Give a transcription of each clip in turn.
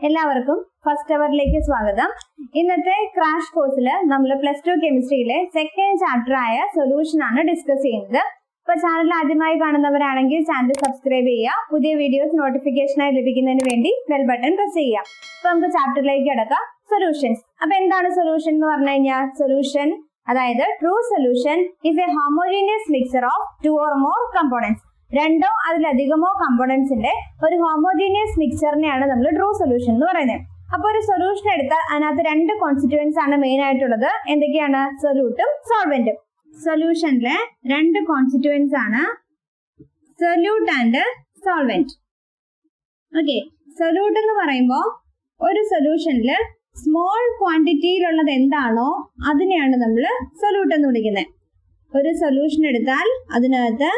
എല്ലാവർക്കും ഫസ്റ്റ് അവറിലേക്ക് സ്വാഗതം. ഇന്നത്തെ ക്രാഷ് കോഴ്സിൽ നമ്മൾ +2 കെമിസ്ട്രിയിലെ സെക്കൻഡ് ചാപ്റ്റർ ആയ സൊല്യൂഷൻ ആണ് ഡിസ്കസ് ചെയ്യുന്നത്. അപ്പോൾ ചാനൽ ആദ്യമായി കാണുന്നവരാണെങ്കിൽ ചാനൽ സബ്സ്ക്രൈബ് ചെയ്യുക. പുതിയ വീഡിയോസ് നോട്ടിഫിക്കേഷനായി ലഭിക്കുന്നതിന് വേണ്ടി ബെൽ ബട്ടൺ പ്രസ് ചെയ്യുക. അപ്പോൾ നമുക്ക് ചാപ്റ്ററിലേക്ക് കിടക്കാം. സൊല്യൂഷൻസ്. അപ്പോൾ എന്താണ് സൊല്യൂഷൻ എന്ന് പറഞ്ഞു കഴിഞ്ഞാൽ, സൊല്യൂഷൻ അതായത് true solution is A homogeneous mixer of 2 or more components. രണ്ടോ അതിലധികമോ കമ്പോണൻസിന്റെ ഒരു ഹോമോജീനിയസ് മിക്സറിനെയാണ് നമ്മൾ ട്രൂ സൊല്യൂഷൻ എന്ന് പറയുന്നത്. അപ്പോൾ ഒരു സൊല്യൂഷൻ എടുത്താൽ അതിനകത്ത് 2 കോൺസ്റ്റിറ്റ്യൂവൻസ് ആണ് മെയിൻ ആയിട്ടുള്ളത്. എന്തൊക്കെയാണ്? സൊല്യൂട്ടും സോൾവെന്റും. സൊല്യൂഷനിലെ 2 കോൺസ്റ്റിറ്റ്യൂവൻസ് ആണ് solute and solvent. Okay, solute എന്ന് പറയുമ്പോൾ ഒരു സൊല്യൂഷനിൽ സ്മോൾ ക്വാണ്ടിറ്റിയിലുള്ളത് എന്താണോ അതിനെയാണ് നമ്മൾ സൊല്യൂട്ട് എന്ന് വിളിക്കുന്നത്. ഒരു സൊല്യൂഷൻ എടുത്താൽ അതിനകത്ത്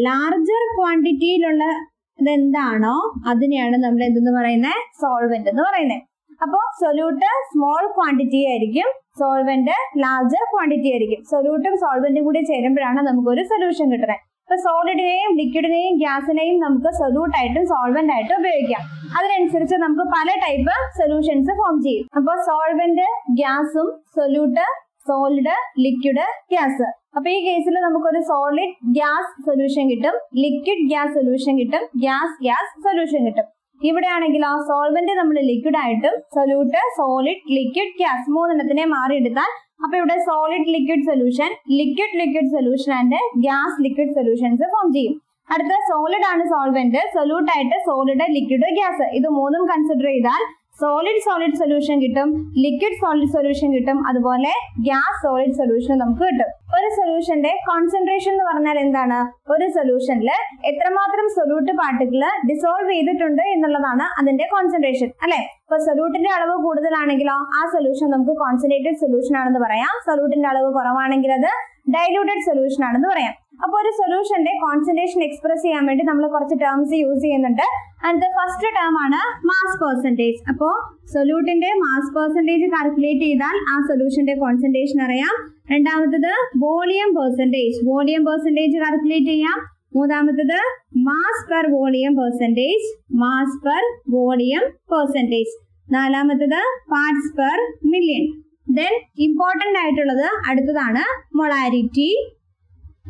ലാർജർ ക്വാണ്ടിറ്റിയിലുള്ള ഇതെന്താണോ അതിനെയാണ് നമ്മൾ എന്തെന്ന് പറയുന്നത്? സോൾവെന്റ് എന്ന് പറയുന്നത്. അപ്പോൾ സൊല്യൂട്ട് സ്മോൾ ക്വാണ്ടിറ്റി ആയിരിക്കും, സോൾവെന്റ് ലാർജർ ക്വാണ്ടിറ്റി ആയിരിക്കും. സൊല്യൂട്ടും സോൾവെന്റും കൂടി ചേരുമ്പോഴാണ് നമുക്കൊരു സൊല്യൂഷൻ കിട്ടുന്നത്. ഇപ്പൊ സോളിഡിനെയും ലിക്വിഡിനെയും ഗ്യാസിനെയും നമുക്ക് സൊല്യൂട്ട് ആയിട്ടും സോൾവെന്റ് ആയിട്ടും ഉപയോഗിക്കാം. അതിനനുസരിച്ച് നമുക്ക് പല ടൈപ്പ് സൊല്യൂഷൻസ് ഫോം ചെയ്യും. അപ്പോൾ സോൾവെന്റ് ഗ്യാസും, സൊല്യൂട്ട് സോളിഡ്, ലിക്വിഡ്, ഗ്യാസ്. അപ്പൊ ഈ കേസിൽ നമുക്കൊരു സോളിഡ് ഗ്യാസ് സൊല്യൂഷൻ കിട്ടും, ലിക്വിഡ് ഗ്യാസ് സൊല്യൂഷൻ കിട്ടും, ഗ്യാസ് സൊല്യൂഷൻ കിട്ടും. ഇവിടെ ആണെങ്കിൽ ആ സോൾവെന്റ് നമ്മൾ ലിക്വിഡ് ആയിട്ടും സൊല്യൂട്ട് സോളിഡ്, ലിക്വിഡ്, ഗ്യാസ് 3 മാറിയെടുത്താൽ അപ്പൊ ഇവിടെ solid liquid solution, liquid solution and gas liquid solutions form ചെയ്യും. അടുത്ത സോളിഡ് ആണ് സോൾവെന്റ്, സൊല്യൂട്ട് ആയിട്ട് സോളിഡ്, ലിക്വിഡ്, ഗ്യാസ്. ഇത് 3 കൺസിഡർ ചെയ്താൽ സോളിഡ് സൊല്യൂഷൻ കിട്ടും, ലിക്വിഡ് സോളിഡ് സൊല്യൂഷൻ കിട്ടും, അതുപോലെ ഗ്യാസ് സോളിഡ് സൊല്യൂഷൻ നമുക്ക് കിട്ടും. ഒരു സൊല്യൂഷന്റെ കോൺസെൻട്രേഷൻ എന്ന് പറഞ്ഞാൽ എന്താണ്? ഒരു സൊല്യൂഷനിൽ എത്രമാത്രം സൊല്യൂട്ട് പാർട്ടിക്കിൾ ഡിസോൾവ് ചെയ്തിട്ടുണ്ട് എന്നുള്ളതാണ് അതിന്റെ കോൺസെൻട്രേഷൻ, അല്ലെ? ഇപ്പൊ സൊല്യൂട്ടിന്റെ അളവ് കൂടുതലാണെങ്കിലോ ആ സൊല്യൂഷൻ നമുക്ക് കോൺസെൻട്രേറ്റഡ് സൊല്യൂഷൻ ആണെന്ന് പറയാം. സൊല്യൂട്ടിന്റെ അളവ് കുറവാണെങ്കിൽ അത് ഡൈലൂട്ടഡ് സൊല്യൂഷൻ ആണെന്ന് പറയാം. അപ്പോൾ ഒരു സൊല്യൂഷന്റെ കോൺസെൻട്രേഷൻ എക്സ്പ്രസ് ചെയ്യാൻ വേണ്ടി നമ്മൾ കുറച്ച് ടേംസ് യൂസ് ചെയ്യുന്നുണ്ട്. ആൻഡ് ഫസ്റ്റ് ടേം ആണ് മാസ് പെർസെന്റേജ്. അപ്പോൾ സൊല്യൂട്ടിന്റെ മാസ് പെർസെന്റേജ് കാൽക്കുലേറ്റ് ചെയ്താൽ ആ സൊല്യൂഷന്റെ കോൺസെൻട്രേഷൻ അറിയാം. രണ്ടാമത്തത് വോളിയം പെർസെന്റേജ് കാൽക്കുലേറ്റ് ചെയ്യാം. മൂന്നാമത്തത് മാസ് പെർ വോളിയം പെർസെന്റേജ്. നാലാമത്തത് parts per million. Then important ആയിട്ടുള്ളത് അടുത്തതാണ്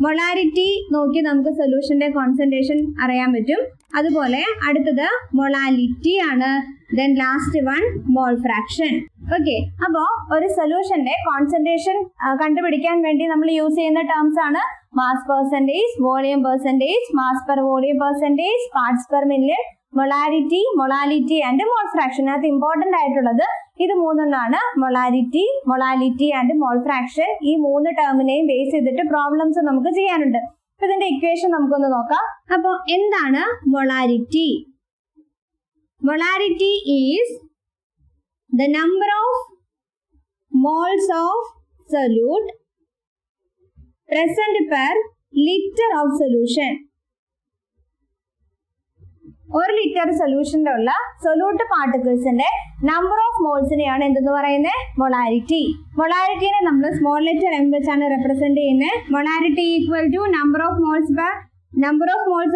മൊളാരിറ്റി നോക്കി നമുക്ക് സൊല്യൂഷന്റെ കോൺസെൻട്രേഷൻ അറിയാൻ പറ്റും. അതുപോലെ അടുത്തത് മൊളാലിറ്റി ആണ്. Then last one mole fraction. Okay, അപ്പോ ഒരു സൊല്യൂഷന്റെ കോൺസെൻട്രേഷൻ കണ്ടുപിടിക്കാൻ വേണ്ടി നമ്മൾ യൂസ് ചെയ്യുന്ന ടേംസ് ആണ് mass percentage, volume percentage, mass per volume percentage, parts per million, molality and mole fraction. അത് ഇമ്പോർട്ടന്റ് ആയിട്ടുള്ളത് ഇത് 3 മൊളാലിറ്റി ആൻഡ് മോൾ ഫ്രാക്ഷൻ. ഈ 3 ടേമിനെയും ബേസ് ചെയ്തിട്ട് പ്രോബ്ലംസ് നമുക്ക് ചെയ്യാനുണ്ട്. അപ്പൊ ഇതിന്റെ ഇക്വേഷൻ നമുക്കൊന്ന് നോക്കാം. അപ്പൊ എന്താണ് molarity? Molarity is the number of moles of solute present per liter of solution. 1 litre സൊല്യൂഷനിലുള്ള സൊല്യൂട്ട് പാർട്ടിക്കിൾസിന്റെ നമ്പർ ഓഫ് മോൾസിനെയാണ് എന്തെന്ന് പറയുന്നത്? മൊളാരിറ്റിനെ നമ്മൾ സ്മോൾ ലെറ്റർ m വെച്ചാണ് റെപ്രസെന്റ് ചെയ്യുന്നത്. Molarity equal to number of moles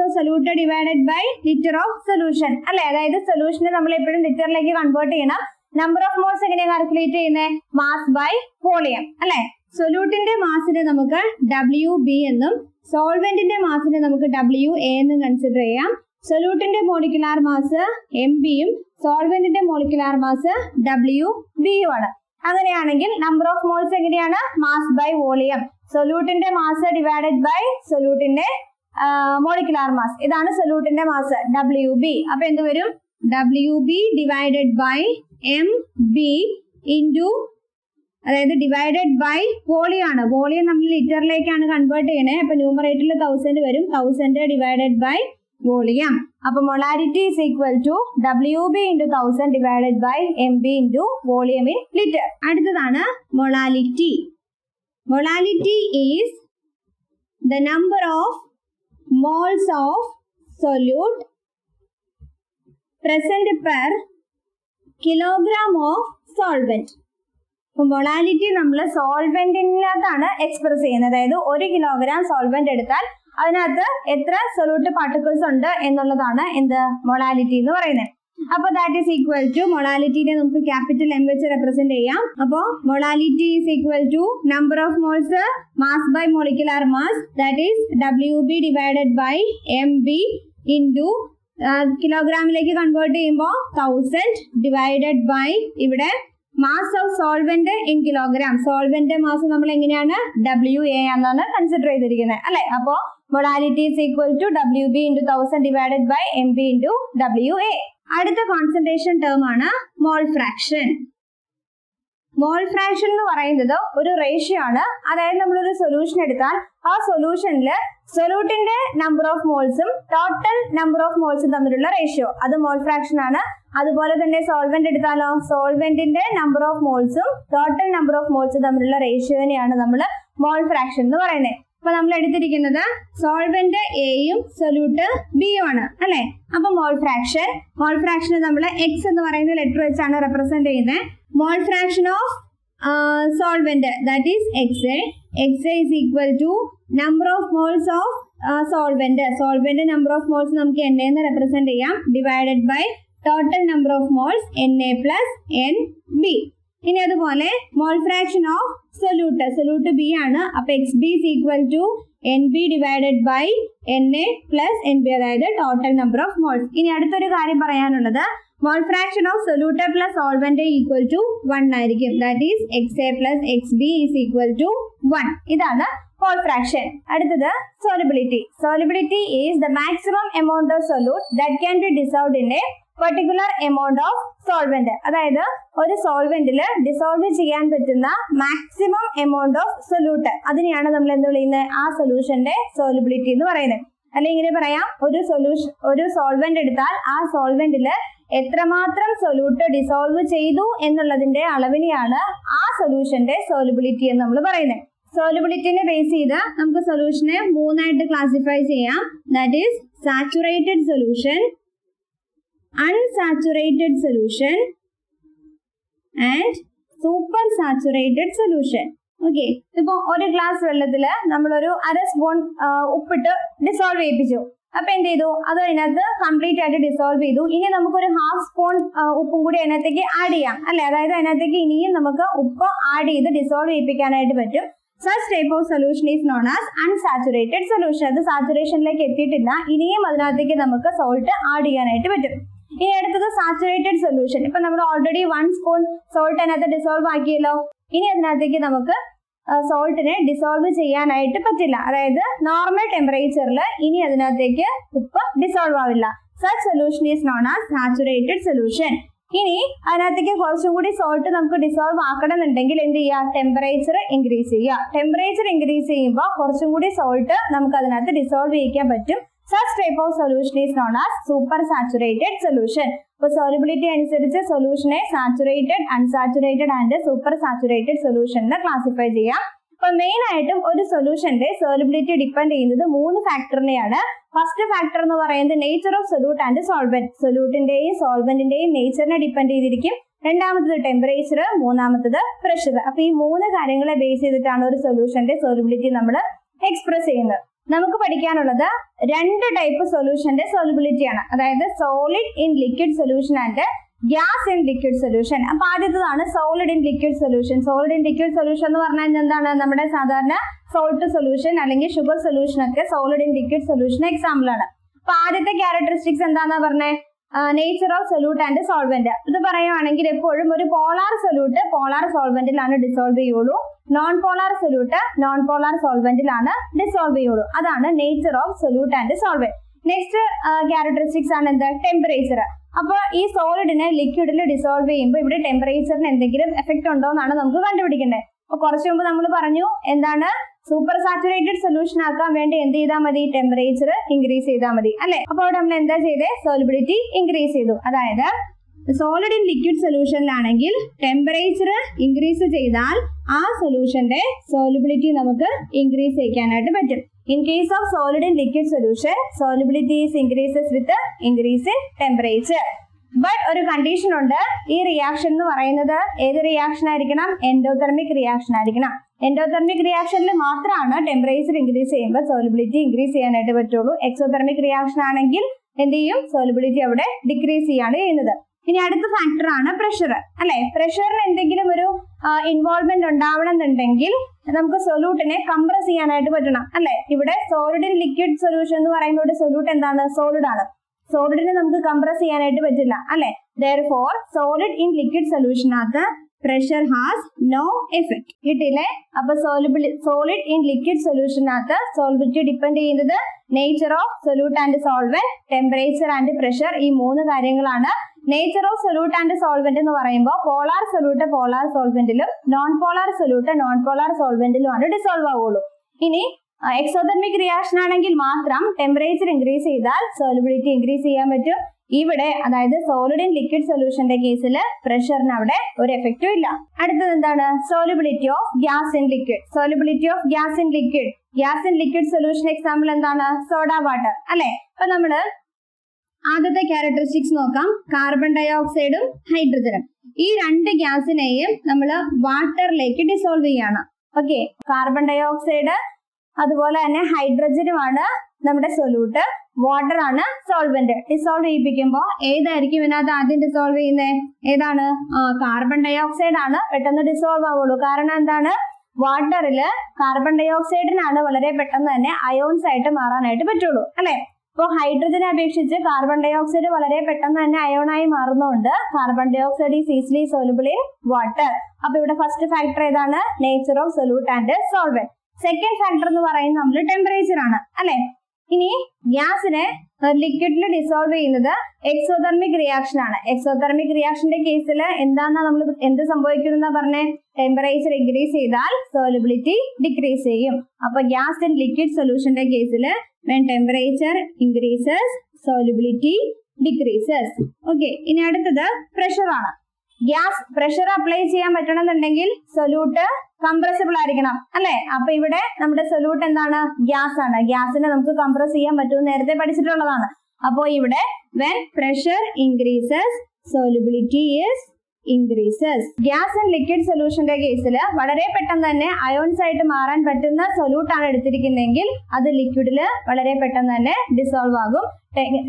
of solute divided by litre of solution, അല്ലെ? അതായത് സൊല്യൂഷനെ നമ്മൾ എപ്പോഴും ലിറ്ററിലേക്ക് കൺവേർട്ട് ചെയ്യണം. നമ്പർ ഓഫ് മോൾസ് എങ്ങനെയാണ് കാൽക്കുലേറ്റ് ചെയ്യുന്നത്? മാസ് ബൈ വോളിയം, അല്ലെ? സൊല്യൂട്ടിന്റെ മാസിനെ നമുക്ക് WB എന്നും സോൾവെന്റിന്റെ മാസിനെ നമുക്ക് WA എന്നും കൺസിഡർ ചെയ്യാം. സൊല്യൂട്ടിന്റെ മോളിക്കുലാർ മാസ് MBയും സോൾവെന്റിന്റെ മോളിക്കുലാർ മാസ് WBയും ആണ്. അങ്ങനെയാണെങ്കിൽ നമ്പർ ഓഫ് മോൾസ് എങ്ങനെയാണ്? Mass by volume. സൊല്യൂട്ടിന്റെ മാസ് ഡിവൈഡഡ് ബൈ സൊല്യൂട്ടിന്റെ മോളിക്കുലാർ മാസ്. ഇതാണ് സൊല്യൂട്ടിന്റെ മാസ് WB. അപ്പൊ എന്ത് വരും? WB divided by MB into, അതായത് ഡിവൈഡഡ് ബൈ വോളിയം ആണ്. വോളിയം നമ്മൾ ലിറ്ററിലേക്കാണ് കൺവേർട്ട് ചെയ്യണേ. അപ്പൊ ന്യൂമറേറ്ററിൽ 1000 വരും. 1000 ഡിവൈഡഡ് ബൈ വോളിയം. അപ്പൊ molarity is equal to WB into 1000 divided by MB into volume in litre. അടുത്തതാണ് molality. Molality is the number of moles of solute present per kilogram of solvent. Molality നമ്മൾ സോൾവെന്റിനകത്താണ് express ചെയ്യുന്നത്. അതായത് 1 kilogram solvent എടുത്താൽ അതിനകത്ത് എത്ര solute particles ഉണ്ട് എന്നുള്ളതാണ് എന്ത്? മൊളാലിറ്റി എന്ന് പറയുന്നത്. അപ്പോൾ ദാറ്റ് ഈസ് ഈക്വൽ ടു മൊളാലിറ്റിനെ നമുക്ക് ക്യാപിറ്റൽ എം വെച്ച് റെപ്രസെന്റ് ചെയ്യാം. അപ്പോൾ molality is equal to number of moles mass by molecular mass, that is WB divided by MB into കിലോഗ്രാമിലേക്ക് കൺവേർട്ട് ചെയ്യുമ്പോൾ 1000 ഡിവൈഡഡ് ബൈ ഇവിടെ mass of solvent in kilogram. Solvent mass നമ്മൾ എങ്ങനെയാണ് WA എന്നാണ് consider ചെയ്തിരിക്കുന്നത് അല്ലെ. അപ്പോ molality is equal to WB into 1000 divided by MB into WA. അടുത്ത കോൺസെൻട്രേഷൻ ടേം ആണ് മോൾ ഫ്രാക്ഷൻ. മോൾ ഫ്രാക്ഷൻ എന്ന് പറയുന്നത് ഒരു റേഷ്യോ ആണ്. അതായത് നമ്മളൊരു സൊല്യൂഷൻ എടുത്താൽ ആ സൊല്യൂഷനിൽ സൊല്യൂട്ടിന്റെ നമ്പർ ഓഫ് മോൾസും ടോട്ടൽ നമ്പർ ഓഫ് മോൾസും തമ്മിലുള്ള റേഷ്യോ, അത് മോൾ ഫ്രാക്ഷൻ ആണ്. അതുപോലെ തന്നെ സോൾവെന്റ് എടുത്താലോ, സോൾവെന്റിന്റെ നമ്പർ ഓഫ് മോൾസും ടോട്ടൽ നമ്പർ ഓഫ് മോൾസും തമ്മിലുള്ള റേഷ്യോനെയാണ് നമ്മൾ മോൾ ഫ്രാക്ഷൻ എന്ന് പറയുന്നത്. അപ്പൊ നമ്മൾ എടുത്തിരിക്കുന്നത് സോൾവെന്റ് എയും സൊല്യൂട്ട് ബിയും ആണ് അല്ലെ. അപ്പൊ മോൾ ഫ്രാക്ഷൻ നമ്മൾ എക്സ് എന്ന് പറയുന്ന ലെറ്റർ വെച്ചാണ് റെപ്രസെന്റ് ചെയ്യുന്നത്. മോൾ fraction of solvent, that is XA. XA is equal to number of moles of solvent. Solvent number of moles നമുക്ക് NA എന്ന് represent ചെയ്യാം, divided by total number of moles NA plus NB. ഇനി അതുപോലെ മോൾ fraction of solute B ആണ്. അപ്പൊ XB is equal to NB divided by NA plus NB, അതായത് total number of moles. ഇനി അടുത്തൊരു കാര്യം പറയാനുള്ളത്, mole fraction of solute plus solvent equal to 1 ആയിരിക്കും. That is XA plus XB is equal to 1. ഇതാണ് mole fraction. അടുത്തത് solubility is the maximum amount of solute that can be dissolved in a particular amount of solvent. അതായത് ഒരു സോൾവെന്റിൽ dissolve ചെയ്യാൻ പറ്റുന്ന maximum amount of solute, അതിനെയാണ് നമ്മൾ എന്ത് വിളിക്കുന്നത്, ആ സൊല്യൂഷന്റെ സോലിബിലിറ്റി എന്ന് പറയുന്നത്. അല്ലെങ്കിൽ ഇങ്ങനെ പറയാം, ഒരു സോൾവെന്റ് എടുത്താൽ ആ സോൾവെന്റിൽ എത്രമാത്രം സൊല്യൂട്ട് ഡിസോൾവ് ചെയ്തു എന്നുള്ളതിന്റെ അളവിനെയാണ് ആ സൊല്യൂഷന്റെ സോലിബിലിറ്റി എന്ന് നമ്മൾ പറയുന്നത്. സോലിബിലിറ്റിനെ ബേസ് ചെയ്ത് നമുക്ക് സൊല്യൂഷനെ 3 ആയിട്ട് ക്ലാസിഫൈ ചെയ്യാം. That is saturated solution, unsaturated solution and super saturated solution. Okay, ഇപ്പൊ ഒരു ഗ്ലാസ് വെള്ളത്തില് നമ്മളൊരു 1/2 സ്പൂൺ ഉപ്പിട്ട് ഡിസോൾവ് ചെയ്യിപ്പിച്ചു. അപ്പൊ എന്ത് ചെയ്തു, അത് അതിനകത്ത് കംപ്ലീറ്റ് ആയിട്ട് ഡിസോൾവ് ചെയ്തു. ഇനി നമുക്കൊരു 1/2 സ്പൂൺ ഉപ്പും കൂടി അതിനകത്തേക്ക് ആഡ് ചെയ്യാം അല്ലെ. അതായത് അതിനകത്തേക്ക് ഇനിയും നമുക്ക് ഉപ്പ് ആഡ് ചെയ്ത് ഡിസോൾവ് ചെയ്യിപ്പിക്കാനായിട്ട് പറ്റും. Such type of solution is known as unsaturated solution. അത് സാച്ചുറേഷനിലേക്ക് എത്തിയിട്ടില്ല, ഇനിയും അതിനകത്തേക്ക് നമുക്ക് സോൾട്ട് ആഡ് ചെയ്യാനായിട്ട് പറ്റും. ഇനി അടുത്തത് സാച്ചുറേറ്റഡ് സൊല്യൂഷൻ. ഇപ്പൊ നമ്മൾ ഓൾറെഡി 1 സ്പൂൺ സോൾട്ട് അതിനകത്ത് ഡിസോൾവ് ആക്കിയല്ലോ. ഇനി അതിനകത്തേക്ക് നമുക്ക് സോൾട്ടിനെ ഡിസോൾവ് ചെയ്യാനായിട്ട് പറ്റില്ല. അതായത് നോർമൽ ടെമ്പറേച്ചറിൽ ഇനി അതിനകത്തേക്ക് ഉപ്പ് ഡിസോൾവ് ആവില്ല. Such solution is known as saturated solution. ഇനി അതിനകത്തേക്ക് കുറച്ചും കൂടി സോൾട്ട് നമുക്ക് ഡിസോൾവ് ആക്കണമെന്നുണ്ടെങ്കിൽ എന്ത് ചെയ്യുക, ടെമ്പറേച്ചർ ഇൻക്രീസ് ചെയ്യുക. ടെമ്പറേച്ചർ ഇൻക്രീസ് ചെയ്യുമ്പോൾ കുറച്ചും കൂടി സോൾട്ട് നമുക്ക് അതിനകത്ത് ഡിസോൾവ് ചെയ്യിക്കാൻ പറ്റും. Such type of solution is known as super saturated solution. അപ്പോൾ സോലിബിലിറ്റി അനുസരിച്ച് സൊല്യൂഷനെ saturated, unsaturated and super saturated solution എന്ന് ക്ലാസിഫൈ ചെയ്യാം. അപ്പൊ മെയിൻ ആയിട്ടും ഒരു സൊല്യൂഷന്റെ സോലിബിലിറ്റി ഡിപ്പെൻഡ് ചെയ്യുന്നത് 3 ഫാക്ടറിനെയാണ്. ഫസ്റ്റ് ഫാക്ടർ എന്ന് പറയുന്നത് nature of solute and solvent. സൊല്യൂട്ടിന്റെയും സോൾവെന്റിന്റെയും നേച്ചറിനെ ഡിപ്പെൻഡ് ചെയ്തിരിക്കും. രണ്ടാമത്തത് ടെമ്പറേച്ചർ, മൂന്നാമത്തത് പ്രഷർ. അപ്പൊ ഈ 3 കാര്യങ്ങളെ ബേസ് ചെയ്തിട്ടാണ് ഒരു സൊല്യൂഷന്റെ സോലിബിലിറ്റി നമ്മൾ എക്സ്പ്രസ് ചെയ്യുന്നത്. നമുക്ക് പഠിക്കാനുള്ളത് 2 ടൈപ്പ് സൊല്യൂഷന്റെ സോലിബിലിറ്റി ആണ്. അതായത് solid in liquid solution and gas in liquid solution. അപ്പൊ ആദ്യത്തേതാണ് solid in liquid solution. Solid in liquid solution എന്ന് പറഞ്ഞാൽ എന്താണ്, നമ്മുടെ സാധാരണ സോൾട്ട് സൊല്യൂഷൻ അല്ലെങ്കിൽ ഷുഗർ സൊല്യൂഷൻ ഒക്കെ solid in liquid solution example ആണ്. അപ്പൊ ആദ്യത്തെ ക്യാരക്ടറിസ്റ്റിക്സ് എന്താണെന്നാ പറഞ്ഞേ, nature of solute and solvent. ഇത് പറയുവാണെങ്കിൽ എപ്പോഴും ഒരു പോളാർ സൊല്യൂട്ട് പോളാർ സോൾവെന്റിലാണ് ഡിസോൾവ് ചെയ്യുള്ളൂ, non polar solute non polar സോൾവെന്റിലാണ് ഡിസോൾവ് ചെയ്യുള്ളൂ. അതാണ് nature of solute and solvent. Next characteristics ആണ് എന്ത്, ടെമ്പറേച്ചർ. അപ്പൊ ഈ സോളിഡിനെ ലിക്വിഡിൽ ഡിസോൾവ് ചെയ്യുമ്പോൾ ഇവിടെ ടെമ്പറേച്ചറിന് എന്തെങ്കിലും എഫക്ട് ഉണ്ടോ എന്നാണ് നമുക്ക് കണ്ടുപിടിക്കേണ്ടത്. അപ്പൊ കുറച്ചു മുമ്പ് നമ്മൾ പറഞ്ഞു എന്താണ്, സൂപ്പർ സാച്ചുറേറ്റഡ് സൊല്യൂഷൻ ആക്കാൻ വേണ്ടി എന്ത് ചെയ്താൽ മതി, ടെമ്പറേച്ചർ ഇൻക്രീസ് ചെയ്താൽ മതി അല്ലെ. അപ്പൊ അവിടെ നമ്മൾ എന്താ ചെയ്തേ, സോലിബിലിറ്റി ഇൻക്രീസ് ചെയ്തു. അതായത് സോളിഡ് ഇൻ ലിക്വിഡ് സൊല്യൂഷനിലാണെങ്കിൽ ടെമ്പറേച്ചർ ഇൻക്രീസ് ചെയ്താൽ ആ സൊല്യൂഷന്റെ സോലിബിലിറ്റി നമുക്ക് ഇൻക്രീസ് ചെയ്യാനായിട്ട് പറ്റും. In case of solid in liquid solution, solubility is increases with the increase in temperature. But ഒരു കണ്ടീഷൻ ഉണ്ട്, ഈ റിയാക്ഷൻ എന്ന് പറയുന്നത് ഏത് റിയാക്ഷൻ ആയിരിക്കണം, എൻഡോതെർമിക് റിയാക്ഷൻ ആയിരിക്കണം. എൻഡോതെർമിക് റിയാക്ഷനിൽ മാത്രമാണ് ടെമ്പറേച്ചർ ഇൻക്രീസ് ചെയ്യുമ്പോൾ സോലിബിലിറ്റി ഇൻക്രീസ് ചെയ്യാനായിട്ട് പറ്റുള്ളൂ. എക്സോതെർമിക് റിയാക്ഷൻ ആണെങ്കിൽ എന്ത് ചെയ്യും? സോലിബിലിറ്റി അവിടെ ഡിക്രീസ് ചെയ്യാണ് ചെയ്യുന്നത്. ഇനി അടുത്ത ഫാക്ടർ ആണ് പ്രഷർ, അല്ലെ? പ്രഷറിന് എന്തെങ്കിലും ഒരു ഇൻവോൾവ്മെന്റ് ഉണ്ടാവണമെന്നുണ്ടെങ്കിൽ നമുക്ക് സൊല്യൂട്ടിനെ കംപ്രസ് ചെയ്യാനായിട്ട് പറ്റണം, അല്ലെ? ഇവിടെ സോളിഡ് ഇൻ ലിക്വിഡ് സൊല്യൂഷൻ എന്ന് പറയുമ്പോൾ ഇവിടെ സൊല്യൂട്ട് എന്താണ്? സോളിഡ് ആണ്. സോളിഡിനെ നമുക്ക് കംപ്രസ് ചെയ്യാനായിട്ട് പറ്റില്ല, അല്ലെ? Therefore, solid in liquid solution at pressure has no effect. കിട്ടില്ലേ? അപ്പൊ solid in liquid solution at solubility depend ചെയ്യുന്നത് nature of solute and solvent, temperature and pressure, ഈ 3 കാര്യങ്ങളാണ്. Nature of solute and solvent എന്ന് പറയുമ്പോൾ പോളാർ സൊല്യൂട്ട് പോളാർ സോൾവെന്റിലും non polar solute non polar സോൾവെന്റിലുമാണ് dissolve ആവുള്ളൂ. ഇനി എക്സോതെർമിക് റിയാക്ഷൻ ആണെങ്കിൽ മാത്രം ടെമ്പറേച്ചർ ഇൻക്രീസ് ചെയ്താൽ സോലിബിലിറ്റി ഇൻക്രീസ് ചെയ്യാൻ പറ്റും. ഇവിടെ അതായത് സോളിഡ് ഇൻ ലിക്വിഡ് സൊല്യൂഷന്റെ കേസിൽ പ്രഷറിന് അവിടെ ഒരു എഫക്റ്റും ഇല്ല. അടുത്തത് എന്താണ്? Solubility of gas in liquid. Solubility of gas in liquid. Gas in liquid solution example എന്താണ്? സോഡ വാട്ടർ, അല്ലെ? അപ്പൊ നമ്മള് ആദ്യത്തെ ക്യാരക്ടറിസ്റ്റിക്സ് നോക്കാം. കാർബൺ ഡൈ ഓക്സൈഡും ഹൈഡ്രജനും. ഈ 2 ഗ്യാസിനെയും നമ്മൾ വാട്ടറിലേക്ക് ഡിസോൾവ് ചെയ്യാണ്. ഓക്കെ, കാർബൺ ഡൈ ഓക്സൈഡ് അതുപോലെ തന്നെ ഹൈഡ്രജനുമാണ് നമ്മുടെ സൊല്യൂട്ട്, വാട്ടർ ആണ് സോൾവെന്റ്. ഡിസോൾവ് ചെയ്യിപ്പിക്കുമ്പോൾ ഏതായിരിക്കും ഇതിനകത്ത് ആദ്യം ഡിസോൾവ് ചെയ്യുന്നത്? ഏതാണ്? കാർബൺ ഡൈ ഓക്സൈഡ് ആണ് പെട്ടെന്ന് ഡിസോൾവ് ആവുള്ളൂ. കാരണം എന്താണ്? വാട്ടറില് കാർബൺ ഡൈ ഓക്സൈഡിനാണ് വളരെ പെട്ടെന്ന് തന്നെ അയോൺസ് ആയിട്ട് മാറാനായിട്ട് പറ്റുള്ളൂ, അല്ലെ? ഇപ്പോൾ ഹൈഡ്രജനെ അപേക്ഷിച്ച് കാർബൺ ഡൈ ഓക്സൈഡ് വളരെ പെട്ടെന്ന് തന്നെ അയോണായി മാറുന്നതുകൊണ്ട് carbon dioxide is easily soluble in water. അപ്പൊ ഇവിടെ ഫസ്റ്റ് ഫാക്ടർ ഏതാണ്? Nature of solute and solvent. Second factor എന്ന് പറയുന്നത് നമ്മൾ ടെമ്പറേച്ചർ ആണ്, അല്ലെ? ഇനി ഗ്യാസിനെ ലിക്വിഡിൽ ഡിസോൾവ് ചെയ്യുന്നത് എക്സോതെർമിക് റിയാക്ഷൻ ആണ്. എക്സോതെർമിക് റിയാക്ഷന്റെ കേസിൽ എന്ത് സംഭവിക്കുന്ന പറഞ്ഞേ? ടെമ്പറേച്ചർ ഇൻക്രീസ് ചെയ്താൽ സോലിബിലിറ്റി ഡിക്രീസ് ചെയ്യും. അപ്പൊ ഗ്യാസ് ഇൻ ലിക്വിഡ് സൊല്യൂഷന്റെ കേസിൽ when temperature increases solubility decreases. Okay, ഇനി അടുത്തത് പ്രഷർ ആണ്. ഗ്യാസ് പ്രഷർ അപ്ലൈ ചെയ്യാൻ പറ്റണമെന്നുണ്ടെങ്കിൽ സൊല്യൂട്ട് കംപ്രസിബിൾ ആയിരിക്കണം, അല്ലെ? അപ്പൊ ഇവിടെ നമ്മുടെ സൊല്യൂട്ട് എന്താണ്? ഗ്യാസ് ആണ്. ഗ്യാസിനെ നമുക്ക് കംപ്രസ് ചെയ്യാൻ പറ്റുമെന്ന് നേരത്തെ പഠിച്ചിട്ടുള്ളതാണ്. അപ്പോ ഇവിടെ when pressure increases solubility is increases. Gas and liquid സൊല്യൂഷന്റെ കേസിൽ വളരെ പെട്ടെന്ന് തന്നെ അയോൺസ് ആയിട്ട് മാറാൻ പറ്റുന്ന സൊല്യൂട്ട് ആണ് എടുത്തിരിക്കുന്നതെങ്കിൽ അത് ലിക്വിഡില് വളരെ പെട്ടെന്ന് തന്നെ ഡിസോൾവ് ആകും.